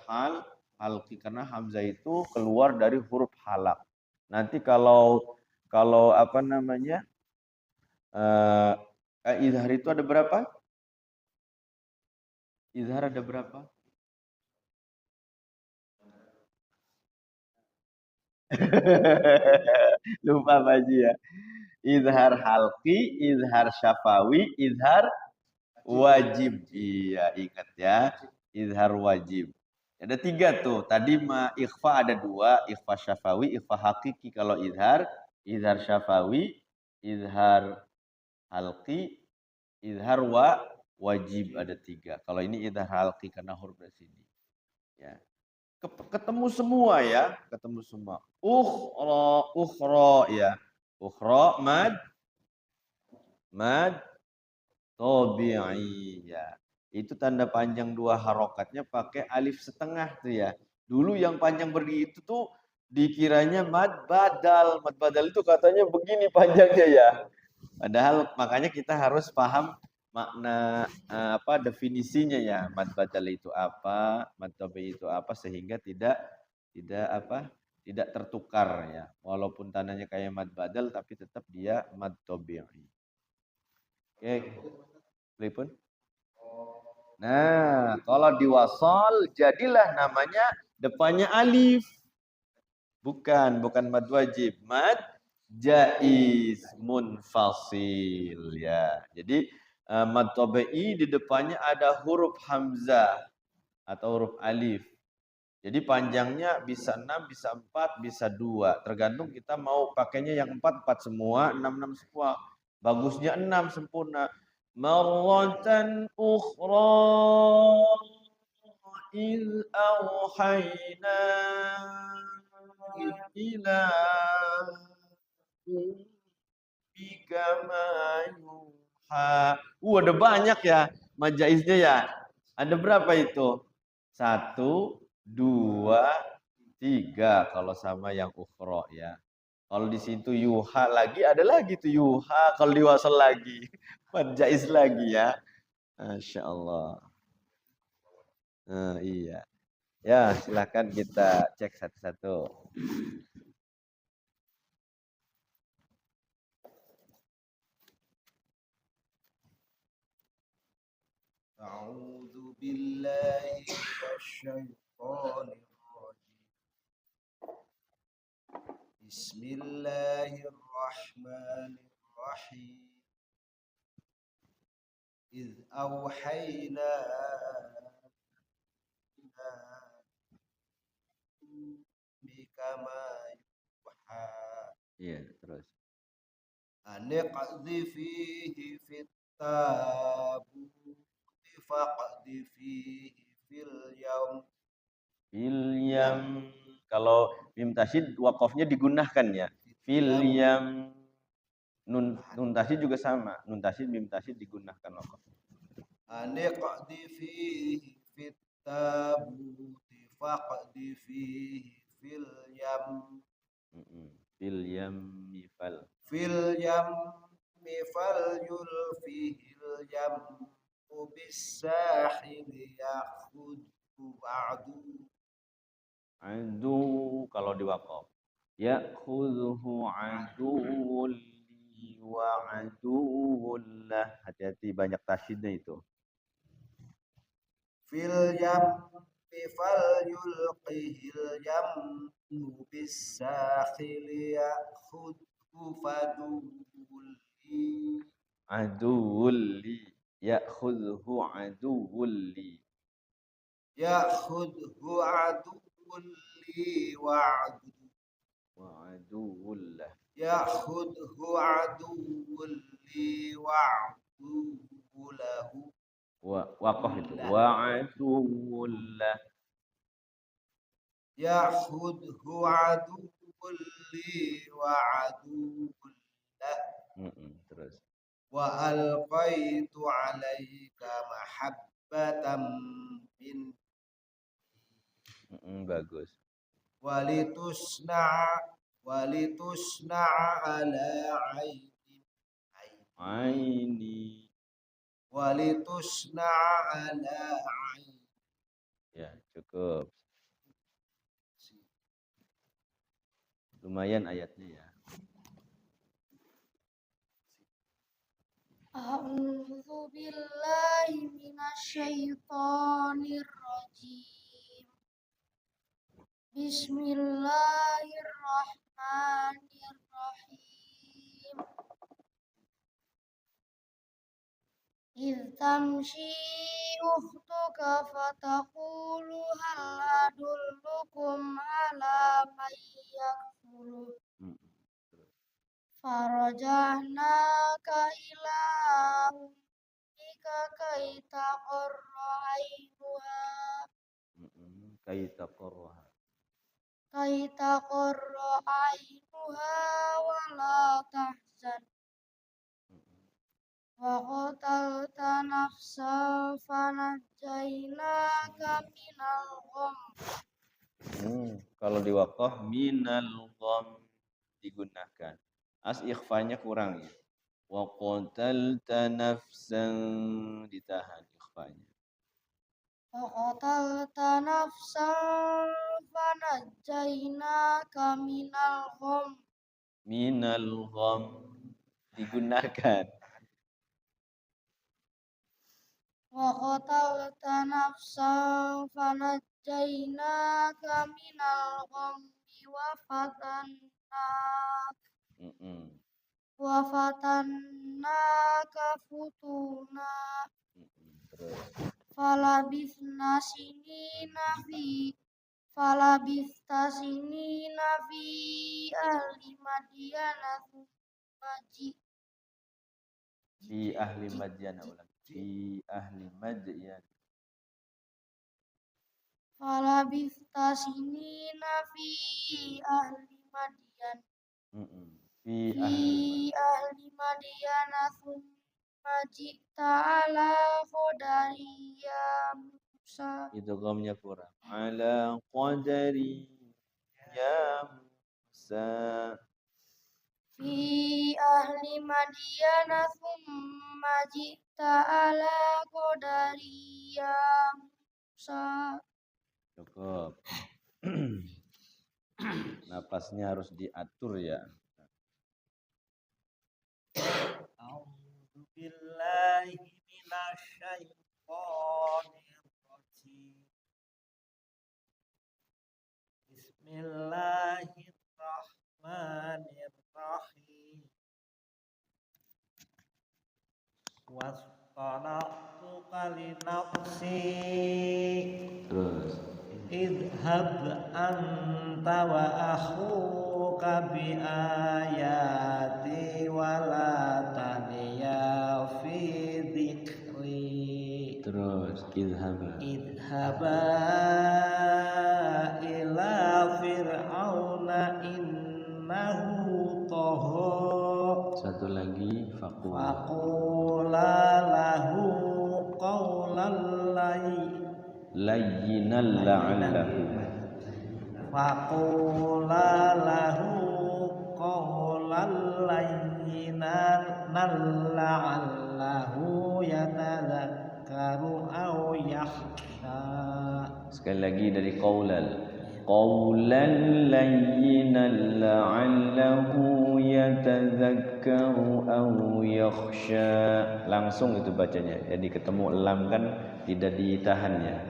Speaker 1: halqi karena hamzah itu keluar dari huruf halak. Nanti kalau apa namanya? Izhar itu ada berapa? Izhar ada berapa? Lupa Pak Haji ya. Izhar halqi, izhar syafawi, izhar wajib. Iya, ingat ya. Izhar wajib. Ada 3 tuh. Tadi ikhfa ada 2, ikhfa syafawi, ikhfa hakiki. Kalau izhar syafawi, izhar halqi, izhar wajib ada 3. Kalau ini izhar halqi karena huruf dari sini. Ya. Ketemu semua ya, ketemu semua. Ukhra ya. Ukhra mad tabi'i ya. Itu tanda panjang 2 harokatnya pakai alif setengah tuh ya. Dulu yang panjang begitu tuh dikiranya mad badal. Mad badal itu katanya begini panjangnya ya. Padahal makanya kita harus paham makna definisinya ya. Mad badal itu apa, mad tabi'i itu apa sehingga tidak tertukar ya. Walaupun tandanya kayak mad badal tapi tetap dia mad tabi'i. Oke. Pripun? Nah, kalau diwasal jadilah namanya depannya alif. Bukan mad wajib, mad jaiz munfasil ya. Jadi mad tabi'i di depannya ada huruf hamzah atau huruf alif. Jadi panjangnya bisa 6, bisa 4, bisa 2. Tergantung kita mau pakainya yang 4 semua, 6 semua. Bagusnya 6 sempurna. Marratan ukhra iz awhayna ila ummika ma yuha. Ada banyak ya majaiznya ya. Ada berapa itu? 1, 2, 3 kalau sama yang ukhra ya. Kalau di situ yuha lagi ada lagi tuh yuha kalau diwasal lagi. Majaiz lagi ya. Masya Allah. Iya. Ya, silahkan kita cek satu-satu.
Speaker 2: A'udzu billahi minasyaitonir rajim. Bismillahirrahmanirrahim. إذ أوحينا بك ما يوحى.
Speaker 1: Iya, terus.
Speaker 2: Aniqdhifihi fit tabut faqdhifihi fil yam.
Speaker 1: Kalau mim tasyid wakafnya digunakan ya. Fil yam. Nun tasyid juga sama. Nun tasyid mim tasyid digunakan waqaf.
Speaker 2: Aniqdi fihi fit tabuti faqdi fihi fil yam.
Speaker 1: Fil yammi fal.
Speaker 2: Fil yammi fal yulfihil yam bis sahili yakhudhu adu.
Speaker 1: Adu kalau di waqaf. Ya'khudhu aduwwul li wa aduwwul lah. Hati-hati banyak tasyidnya itu.
Speaker 2: Fil yammi fal yulqihil yam bis sahili yakhudhu faduwul li.
Speaker 1: Aduwwul li. Ya'khudhu aduwwul li.
Speaker 2: Yakhudhu aduwwul li wa
Speaker 1: aduwwul lah.
Speaker 2: yakhudhu aduwwul li wa aduwwu lahu.
Speaker 1: Waqaf itu. Wa aduwwul lah.
Speaker 2: Yakhudhu aduwwul li wa aduwwul lahu.
Speaker 1: Terus.
Speaker 2: Wa alqaitu alaika mahabbatan min.
Speaker 1: Bagus.
Speaker 2: Walitusna ala
Speaker 1: aini.
Speaker 2: Walitusna ala aini.
Speaker 1: Ya, cukup. Lumayan ayatnya ya.
Speaker 3: A'udzu billahi minasyaitonir rajim. Bismillahirrahmanirrahim. Idh tamshi ukhtuka fataqulu hal adullukum ala man yakfuru. Farajanaka ila ummika kay taqarra ainuha wa la tahzan. Wa qatalta nafsan fanajjaynaka minal gham.
Speaker 1: Kalau di waqaf minal gham digunakan. Ikhfanya kurang ya. Wa qatalta nafsan ditahan ikhfanya.
Speaker 3: Wa qatalta nafsan fanajjaynaka minal gham.
Speaker 1: Minal gham digunakan.
Speaker 3: Wa qatalta nafsan fanajjaynaka minal ghammi wa fatannaka futuna. Falabithta sinina fi ahli Madyana thumma
Speaker 1: Fi ahli Madyana ulang. Fi ahli Madyan.
Speaker 3: Falabithta sinina fi ahli Madyan.
Speaker 1: Fi
Speaker 3: ahli Madyana thumma ji'ta ala qadari ya Musa.
Speaker 1: Itu ghamnya kurang. Ala qadari ya Musa.
Speaker 3: Fi ahli Madyana thumma ji'ta ala qadari ya Musa.
Speaker 1: Cukup. Napasnya harus diatur ya.
Speaker 2: A'udzu billahi minasyaitonir rajim. Bismillahirrahmanirrahim. Wasqalaqtuka linafsi.
Speaker 1: Terus.
Speaker 2: Idhab anta wa akhuka bi ayati wa la taniya fi dhikri.
Speaker 1: Terus idhaba
Speaker 2: ila fir'auna innahu
Speaker 1: Satu lagi faqul.
Speaker 2: Faqula lahu qawlan
Speaker 1: Layyinan la'allahu.
Speaker 2: Faqula lahu qawlan layyinan la'allahu yatadhakkaru aw yakhsha.
Speaker 1: Sekali lagi dari qaulal. Qawlan layyinan la'allahu yatadhakkaru aw yakhsha. Langsung itu bacanya. Jadi ketemu lam kan tidak ditahan ya.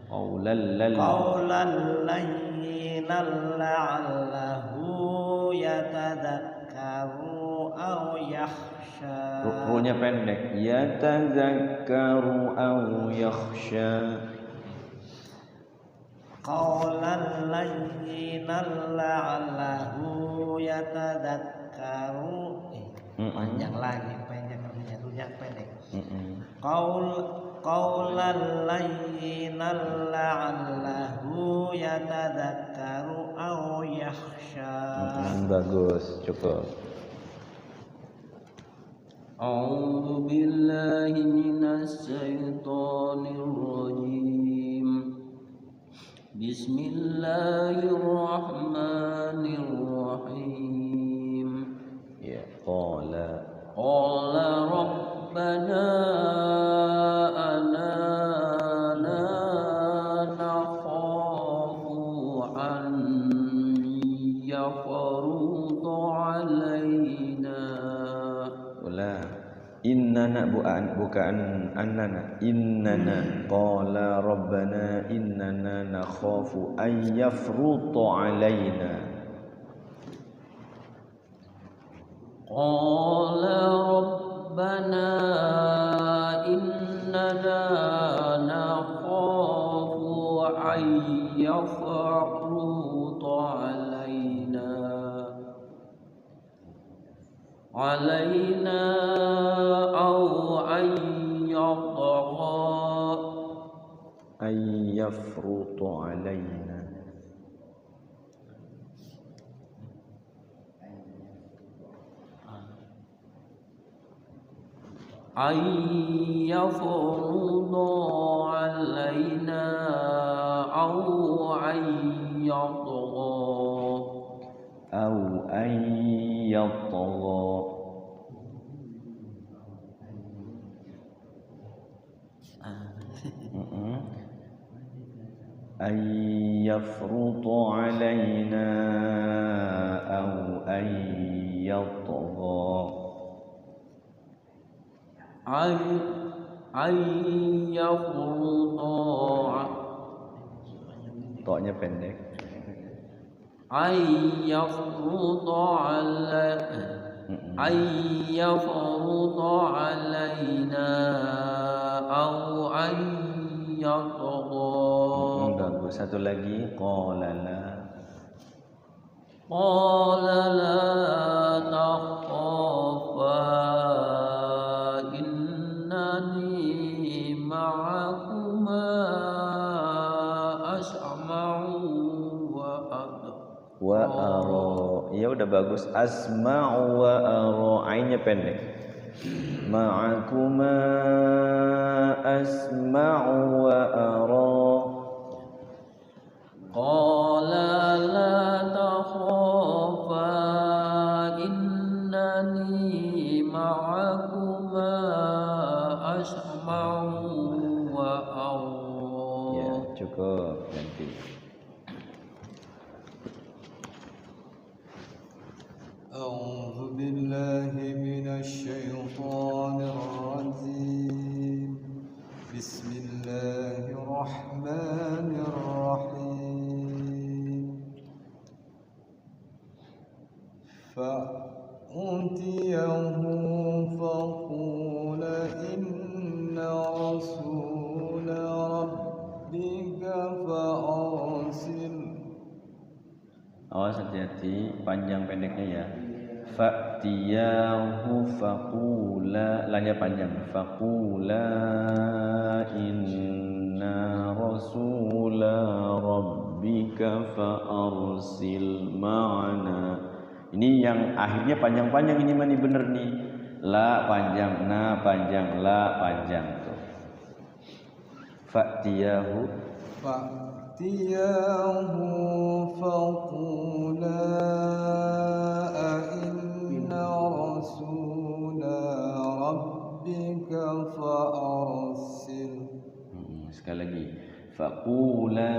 Speaker 1: Qawlan
Speaker 2: layyinan la'allahu yatadhakkaru aw yakhsha.
Speaker 1: Ru-nya pendek. Yatadhakkaru aw yakhsha.
Speaker 2: Qawlan layyinan la'allahu yatadhakkaru. Panjang lagi, runya pendek. Qawlan layyinan la'allahu yatadhakkaru aw yakhsha.
Speaker 1: Bagus, cukup.
Speaker 4: A'udzu billahi minasy syaithanir rajim. Bismillahirrahmanirrahim.
Speaker 1: Ya, qala
Speaker 4: rabbana anana nakhafu an yafruḍa alaina.
Speaker 1: Innana bukan annana. Innana qala rabbana innana nakhafu an yafruta alaina.
Speaker 4: Qala rabbana innana nakhafu an yafruta alaina aw an
Speaker 1: yafruta alaina.
Speaker 4: Ay yafruḍa alaina aw ay yatgha.
Speaker 1: Aw an yatgha. An yafruta alaina aw an yatgha.
Speaker 4: Ay yafruḍa.
Speaker 1: Toknya pendek.
Speaker 4: Ay yafruḍa alaina aw ay yatgha.
Speaker 1: Bagus. Satu lagi qala la
Speaker 4: takhafa innani ma'akuma asma'u
Speaker 1: wa ara. Ya udah bagus. Asma'u wa ara. Ainnya pendek. Ma'akuma asma'u wa ara.
Speaker 4: Qala la takhafa innani ma'akuma asma'u wa ara.
Speaker 1: Ya, cukup. Ganti.
Speaker 5: A'udzu billahi minasy syaithanir rajim. Bismillahirrahmanirrahim. Fa'utiyahu faqula inna rasula rabbika fa'arsil.
Speaker 1: Awas hati-hati panjang pendeknya ya. Fa'tiyahu faqula. Lanya panjang. Faqula inna rasula rabbika fa'arsil ma'ana Ini yang akhirnya panjang-panjang ini mani bener nih. La panjang, na panjang, la panjang tuh. Fa'tiyahu
Speaker 5: faqula inna rasula rabbika fa'arsil.
Speaker 1: Sekali lagi. Faqula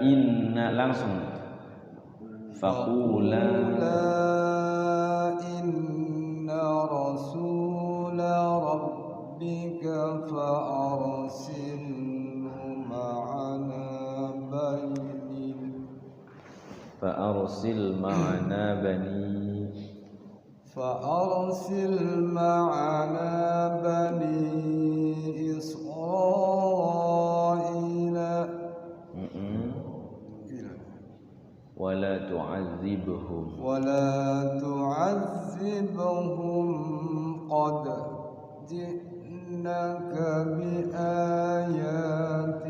Speaker 1: inna langsung. Faqula
Speaker 5: inna rasula rabbika fa'arsil ma'ana bani.
Speaker 1: Fa'arsil ma'ana bani.
Speaker 5: فأرسل معنا بني إسرائيل
Speaker 1: ولا تعذبهم
Speaker 5: قد جئناك بآيات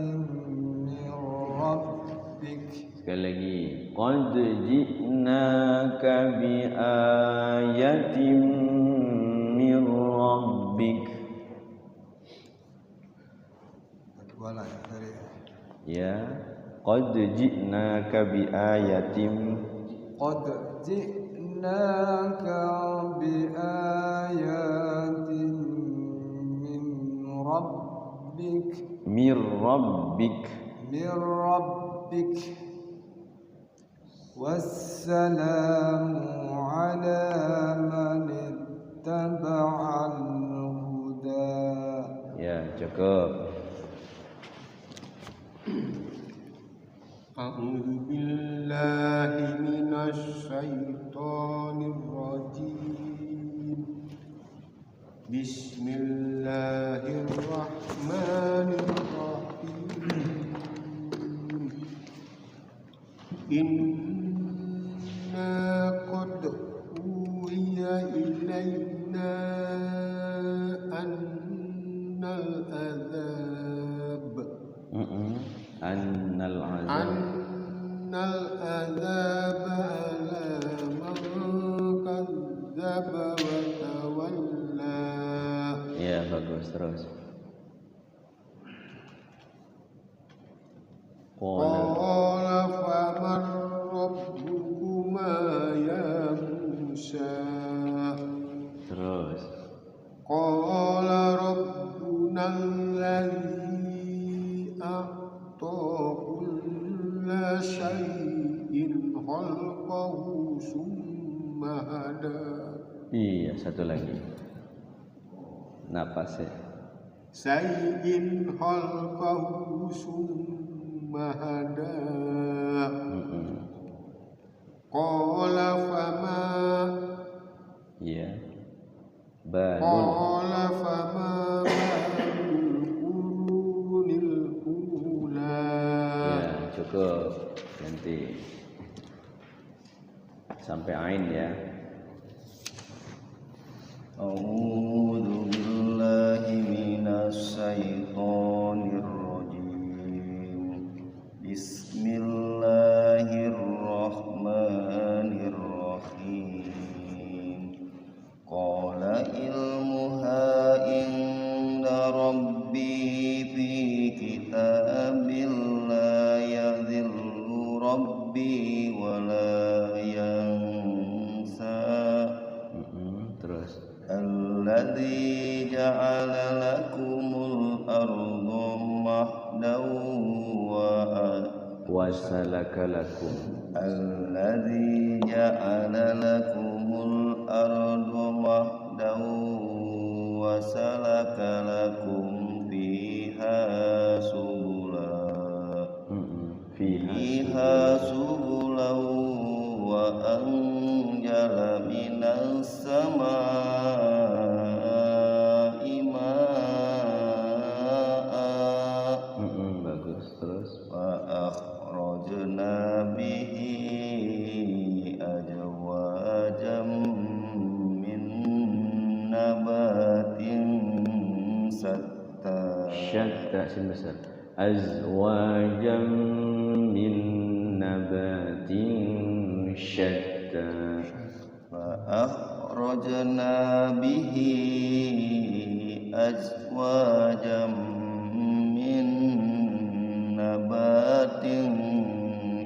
Speaker 5: من ربك.
Speaker 1: Sekali lagi. Qad ji'naka bi ayatin min rabbik. Ya. Qad ji'naka bi ayatin.
Speaker 5: Qad ji'naka bi ayatin min rabbik.
Speaker 1: Mir rabbik.
Speaker 5: Wassalamu ala man ittaba'al huda.
Speaker 1: Ya, cukup.
Speaker 5: A'udzu billahi minasy syaithanir rajim. Bismillahirrahmanirrahim. Inna qad uhiya ilayna annal azab ala man kadzdzaba wa tawalla.
Speaker 1: Ya, bagus, terus.
Speaker 5: Qala faman rabbukuma ya Musa.
Speaker 1: Terus.
Speaker 5: Qala rabbuna alladzi a'ta kulla syai'in khalqahu summa hada.
Speaker 1: Iya, satu lagi. Napas ya.
Speaker 5: Syai'in khalqahu summa hada. Qala fama.
Speaker 1: Iya. Balul.
Speaker 5: Qala fama balul qurunil ula.
Speaker 1: Ya, cukup. Ganti. Sampai ain ya. A'udzu billahi minasy syaithanir rajim. Bismillahirrahmanirrahim. Qala ilmuha inda rabbi fi kitabil la yadhillu rabbi wa la yansa. Terus. Alladzi ja'ala lakumul arda mahdan wa salaka lakum. Alladzi ja'ala lakumul arda mahdan wa salaka lakum fiha subulan wa anjala minas samaa'i maa'a. Bagus, terus. Wa akhrajna bihi ajwajam min nabatin syatta besar. Azwajam min nabatin syatta. syaita.
Speaker 6: فأخرجنا به أزواجا من نبات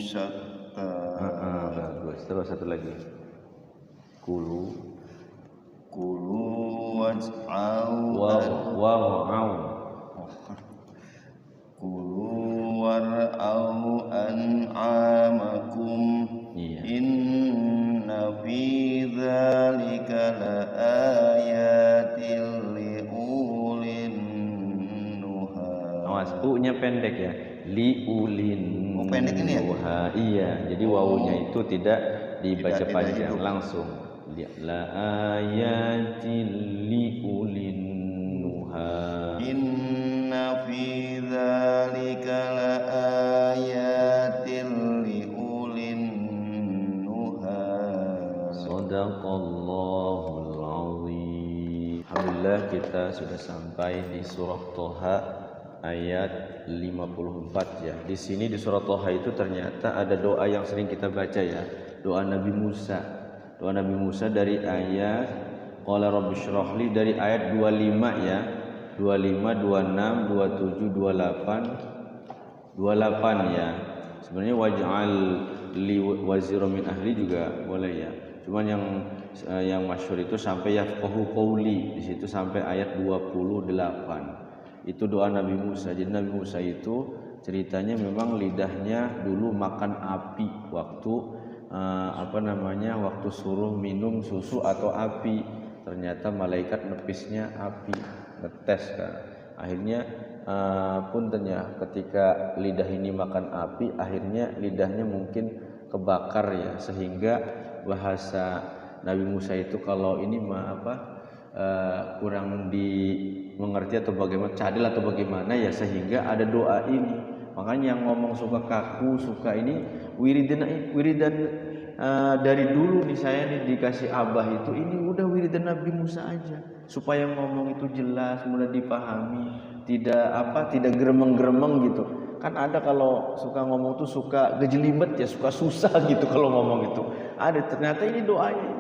Speaker 6: شتى.
Speaker 1: Bagus. Terus satu lagi. Kulu war'au.
Speaker 6: Kulu war'au an'amakum.
Speaker 1: Iya.
Speaker 6: Inna fi dzalika laayatin liulin nuha.
Speaker 1: Awas, u-nya pendek ya. Liulin.
Speaker 6: Oh, pendek ini ya?
Speaker 1: Nuha. Iya, jadi wawunya itu tidak dibaca
Speaker 6: Tidak
Speaker 1: panjang,
Speaker 6: hidup.
Speaker 1: langsung. Laayatin liulin nuha.
Speaker 6: Inna fi dzalika laayatin liulin nuha.
Speaker 1: Sadaqallahul azim. Alhamdulillah kita sudah sampai di surah Toha ayat 54 ya. Di sini di surah Toha itu ternyata ada doa yang sering kita baca ya. Doa Nabi Musa. Doa Nabi Musa dari ayat qala rabbishrahli dari ayat 25 ya. 25, 26, 27, 28 ya. Sebenarnya waj'al li wazira min ahli juga boleh ya. Cuman yang masyhur itu sampai yafqahu qawli, di situ sampai ayat 28. Itu doa Nabi Musa. Jadi Nabi Musa itu ceritanya memang lidahnya dulu makan api waktu waktu suruh minum susu atau api. Ternyata malaikat nepisnya api, ngetes kan. Akhirnya puntennya ketika lidah ini makan api, akhirnya lidahnya mungkin kebakar ya, sehingga bahasa Nabi Musa itu kalau ini kurang dimengerti atau bagaimana, cadel atau bagaimana ya, sehingga ada doa ini. Makanya yang ngomong suka kaku, suka ini wiridan dari dulu nih saya nih dikasih abah itu, ini udah wiridan Nabi Musa aja supaya ngomong itu jelas, mudah dipahami, tidak geremeng-geremeng gitu. Kan ada kalau suka ngomong tuh suka gejelimet ya, suka susah gitu kalau ngomong itu. Ada, ternyata ini doanya.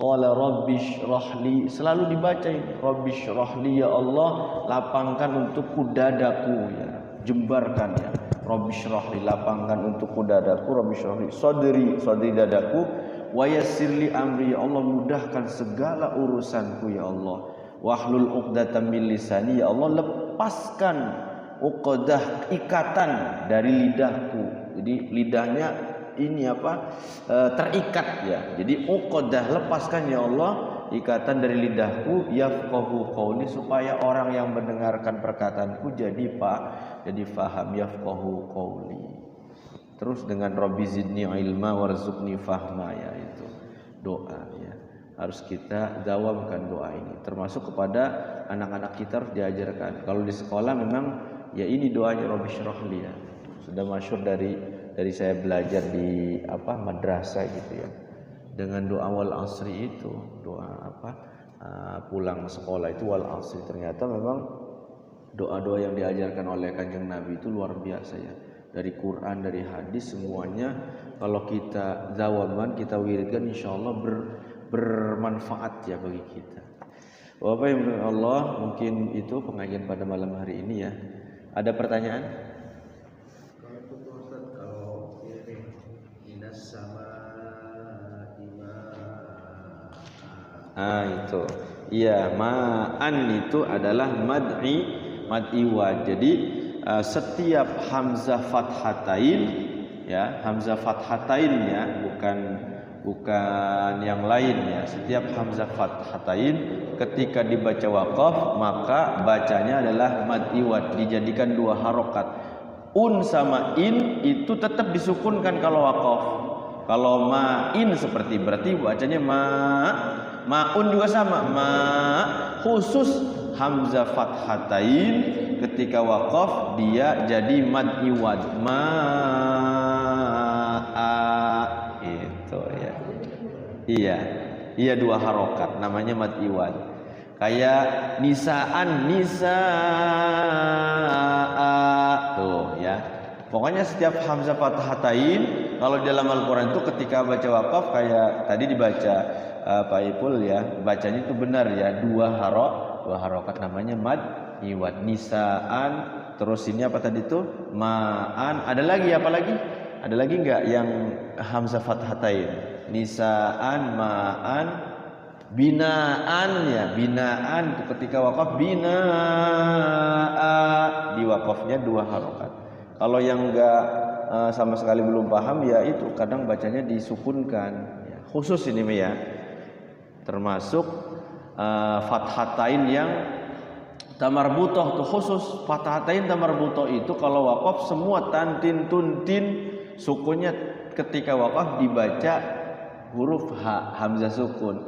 Speaker 1: Qala rabbishrahli, selalu dibaca ini. Rabbishrahli, ya Allah, lapangkan untukku dadaku ya, jembarkan ya. Rabbishrahli, lapangkan untukku dadaku. Rabbishrahli sadri dadaku. Wa yassirli amri, ya Allah, mudahkan segala urusanku ya Allah. Wahlul 'uqdatam min lisani, ya Allah, lepaskan uqdah, ikatan dari lidahku. Jadi lidahnya ini terikat ya. Jadi uqdah, lepaskan ya Allah ikatan dari lidahku, yafqahu qawli, supaya orang yang mendengarkan perkataanku jadi faham, yafqahu qawli. Terus dengan Rabbi zidni ilma warzuqni fahma ya, itu doa ya. Harus kita dawamkan doa ini. Termasuk kepada anak-anak kita harus diajarkan. Kalau di sekolah memang ya ini doanya Rabbishrahli ya. Sudah masyhur dari saya belajar di madrasah gitu ya. Dengan doa wal asri itu, doa pulang sekolah itu wal asri, ternyata memang doa-doa yang diajarkan oleh Kanjeng Nabi itu luar biasa ya. Dari Quran, dari hadis, semuanya kalau kita dawaman, kita wiridkan, insyaallah bermanfaat ya bagi kita. Bapak yang berkata Allah, mungkin itu pengajian pada malam hari ini ya. Ada pertanyaan?
Speaker 2: Kalau inas sama
Speaker 1: itu. Iya, ma'an itu adalah mad'iwad. Jadi setiap hamzah fathatain ya, hamzah fathatain ya, bukan yang lain ya. Setiap hamzah fathatain ketika dibaca waqaf maka bacanya adalah mad'iwad, dijadikan dua harokat. Un sama in itu tetap disukunkan kalau waqaf. Kalau ma'in seperti berarti bacanya ma'un juga sama, khusus hamzah fathatain ketika waqaf dia jadi mad iwad, itu ya. Iya dua harokat namanya mad iwad. Kayak nisaan tuh ya. Pokoknya setiap hamzah fathatain kalau di dalam Al-Qur'an itu ketika baca wakaf kayak tadi dibaca Pak Ipul ya, bacanya itu benar ya, dua harokat namanya mad iwad. Nisaan, terus ini apa tadi tuh? Ma'an. Ada lagi apa lagi? Ada lagi enggak yang hamzah fathatain? Nisaan, ma'an, binaan ya, binaan itu ketika wakaf binaa, di wakafnya dua harokat. Kalau yang enggak sama sekali belum paham ya itu kadang bacanya disukunkan ya. Khusus ini ya, termasuk fathatain yang tamarbutoh tuh khusus. Fathatain tamarbutoh itu kalau wakaf semua tantin tuntin sukunnya ketika wakaf dibaca huruf H, hamzah sukun.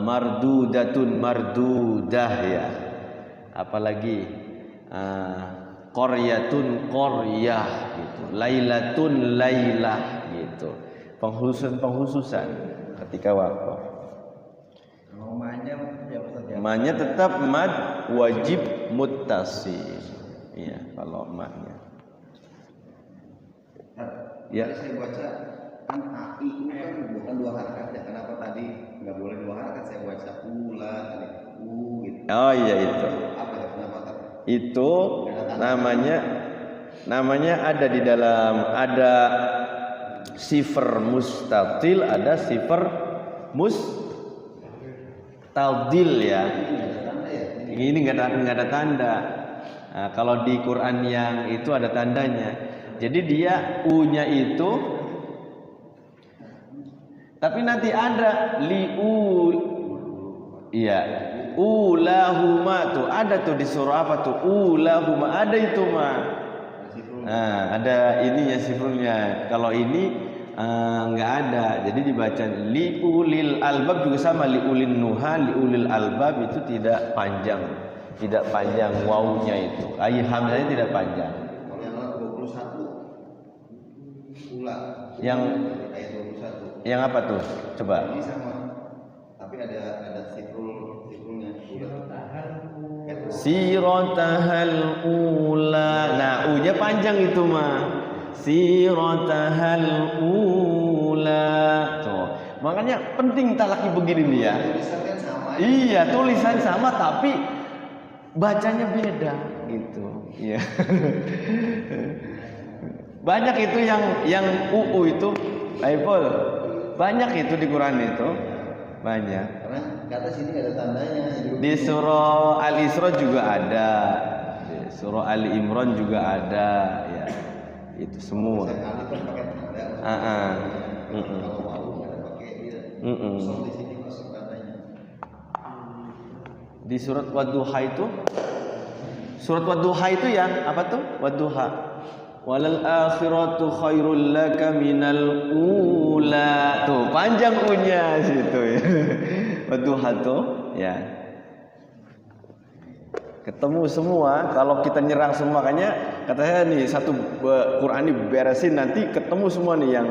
Speaker 1: Mardudatun, mardudah ya. Apalagi qaryatun, qaryah gitu. Lailatun, lailah gitu. Penghususan ketika wakaf.
Speaker 2: Kalau mahnya ya Ustaz ya.
Speaker 1: Mahnya tetap mad wajib muttasil. Iya, kalau mahnya. Ya.
Speaker 6: Tadi saya baca kan AI itu kan bukan dua harakat ya. Kenapa tadi nggak boleh dua harakat? Saya baca ula tadi gitu.
Speaker 1: Oh iya itu.
Speaker 6: Apa ya kenapa tadi?
Speaker 1: Itu namanya ada di dalam, ada sifar mustatil, ada sifar mustadil ya. Ini nggak ada tanda. Nah, kalau di Quran yang itu ada tandanya. Jadi dia u-nya itu, tapi nanti ada liul, iya, ulahuma tuh ada tuh di surah apa tuh, ulahuma ada itu mah. Nah, ada ininya sifrulnya. Kalau ini nggak ada, jadi dibaca liulil albab juga sama, liulin nuha, liulil albab itu tidak panjang wawunya itu, hamzahnya tidak panjang. Yang apa tuh? Coba.
Speaker 6: Ini sama, tapi ada sifrulnya.
Speaker 1: Siratahal ula. Nah, u-nya panjang itu mah. Siratahal ula. Tuh. Makanya penting talaki begini nih ya.
Speaker 6: Tulisannya sama.
Speaker 1: Iya, tulisan sama tapi bacanya beda gitu. Iya. Banyak itu yang uu itu, Aipul. Banyak itu di Quran itu. Banyak.
Speaker 6: Karena kata sini ada tandanya.
Speaker 1: Di surah Al-Isra juga ada. Di surah Ali Imran juga ada ya. Itu semua.
Speaker 6: Alif kan pakai tanda. Kalau wawu ada pakai dia. Di sini masuk tandanya.
Speaker 1: Di surat Wadduha itu, surat Wadduha itu ya apa tuh? Wadduha. Walal akhiratu khairul laka minal ula. Tuh panjang punya situ ya. Wadduha tuh ya. Ketemu semua kalau kita nyerang semua, makanya kata saya nih satu Quran ini beresin nanti ketemu semua nih yang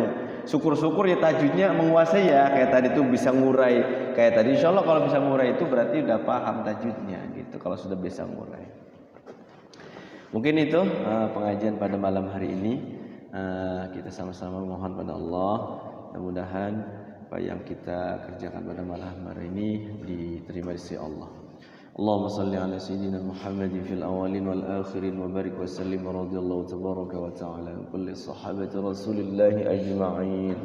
Speaker 1: syukur-syukur ya tajwidnya menguasai ya, kayak tadi tuh bisa ngurai kayak tadi. Insyaallah kalau bisa ngurai itu berarti udah paham tajwidnya gitu kalau sudah bisa ngurai. Mungkin itu pengajian pada malam hari ini. Kita sama-sama mohon pada Allah, mudah-mudahan apa yang kita kerjakan pada malam hari ini diterima di sisi Allah. Allahumma salli ala sayyidina Muhammadin fil awalin wal akhirin wa barik wa sallim radhiyallahu tabaraka wa ta'ala kulli sahabati Rasulillah ajma'in.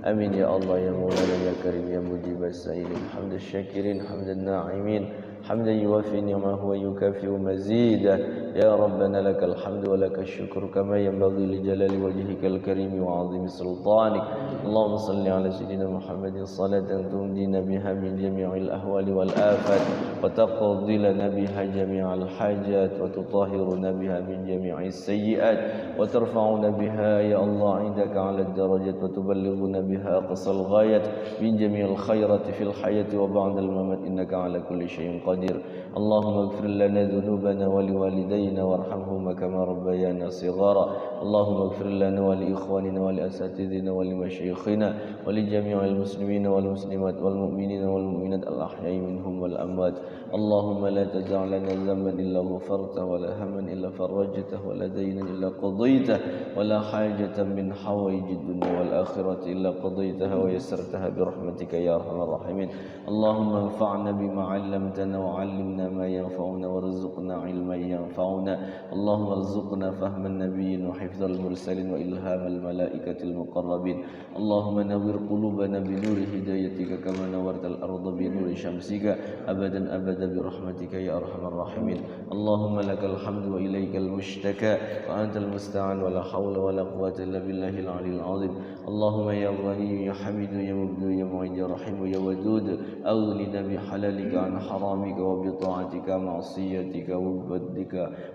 Speaker 1: Amin ya Allah ya Maulana ya Karim ya Mujib as-sa'ilin hamdan syakirin hamdan na'imin حمدا يوافي نعمه ويكافئ مزيدا يا ربنا لك الحمد ولك الشكر كما ينبغي لجلال وجهك الكريم وعظيم سلطانك. اللهم صل على سيدنا محمد صلاة تمدينا بها من جميع الأهوال والآفات وتقضي لنا بها جميع الحاجات وتطهرنا بها من جميع السيئات وترفعنا بها يا الله عندك على الدرجات وتبلغنا بها أقصى الغايات من جميع الخيرات في الحياة وبعد الممات إنك على كل شيء قدير. قدير. اللهم اغفر لنا ذنوبنا ولوالدينا وارحمهما كما ربيانا صغارا. اللهم اغفر لنا ولإخواننا ولأساتذتنا ولمشايخنا ولجميع المسلمين والمسلمات والمؤمنين والمؤمنات الأحياء منهم والأموات. اللهم لا تدع لنا ذنبا إلا غفرته ولا هما إلا فرجته ولا دينا إلا قضيته ولا حاجة من حوائج الدنيا والآخرة إلا قضيتها ويسرتها برحمتك يا أرحم الراحمين. اللهم انفعنا بما علمتنا وعلمنا ما ينفعنا وارزقنا علما ينفعنا. اللهم ارزقنا فهم النبيين وحفظ المرسلين وإلهام الملائكة المقربين. اللهم نور قلوبنا بنور هدايتك كما نورت الأرض بنور شمسك أبدا أبدا برحمتك يا أرحم الراحمين. اللهم لك الحمد وإليك المشتكى وأنت المستعان ولا حول ولا قوة إلا بالله العلي العظيم. اللهم يا غني يا حميد يا مبدو يا معين يا رحيم يا ودود أغننا بحلالك عن حرامك وبطاعتك معصيتك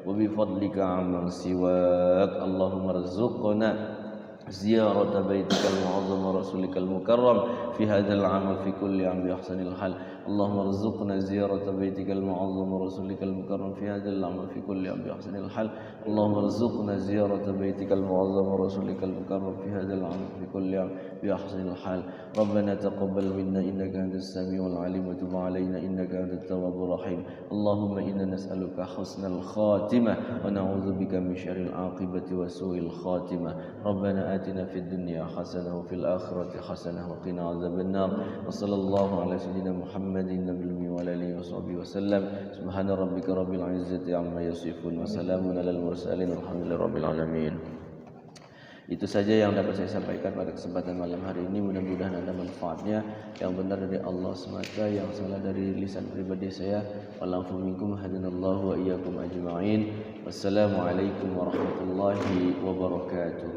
Speaker 1: وبفضلك عمن سواك. اللهم ارزقنا زيارة بيتك المعظم ورسولك المكرم في هذا العام وفي كل عام بأحسن الحال. اللهم ارزقنا زيارة بيتك المعظم ورسولك المكرم في هذا العام وفي كل عام بأحسن الحال. اللهم ارزقنا زيارة بيتك المعظم ورسولك المكرم في هذا العام وفي كل عام بأحسن الحال. ربنا تقبل منا إنك أنت السميع العليم وتب علينا إنك أنت التواب الرحيم. اللهم إنا نسألك حسن الخاتمة ونعوذ بك من شر العاقبة وسوء الخاتمة. ربنا آتنا في الدنيا حسنة وفي الآخرة حسنة وقنا عذاب النار. وصلى الله على سيدنا محمد النبي الأمي وعلى آله وصحبه وسلم. سبحان ربك رب العزة عما يصفون وسلام على المرسلين والحمد لله رب العالمين. Itu saja yang dapat saya sampaikan pada kesempatan malam hari ini. Mudah-mudahan ada manfaatnya. Yang benar dari Allah semata, yang salah dari lisan pribadi saya. Wallahu minkum hadanallahu wa iyyakum ajma'in. Wassalamualaikum warahmatullahi wabarakatuh.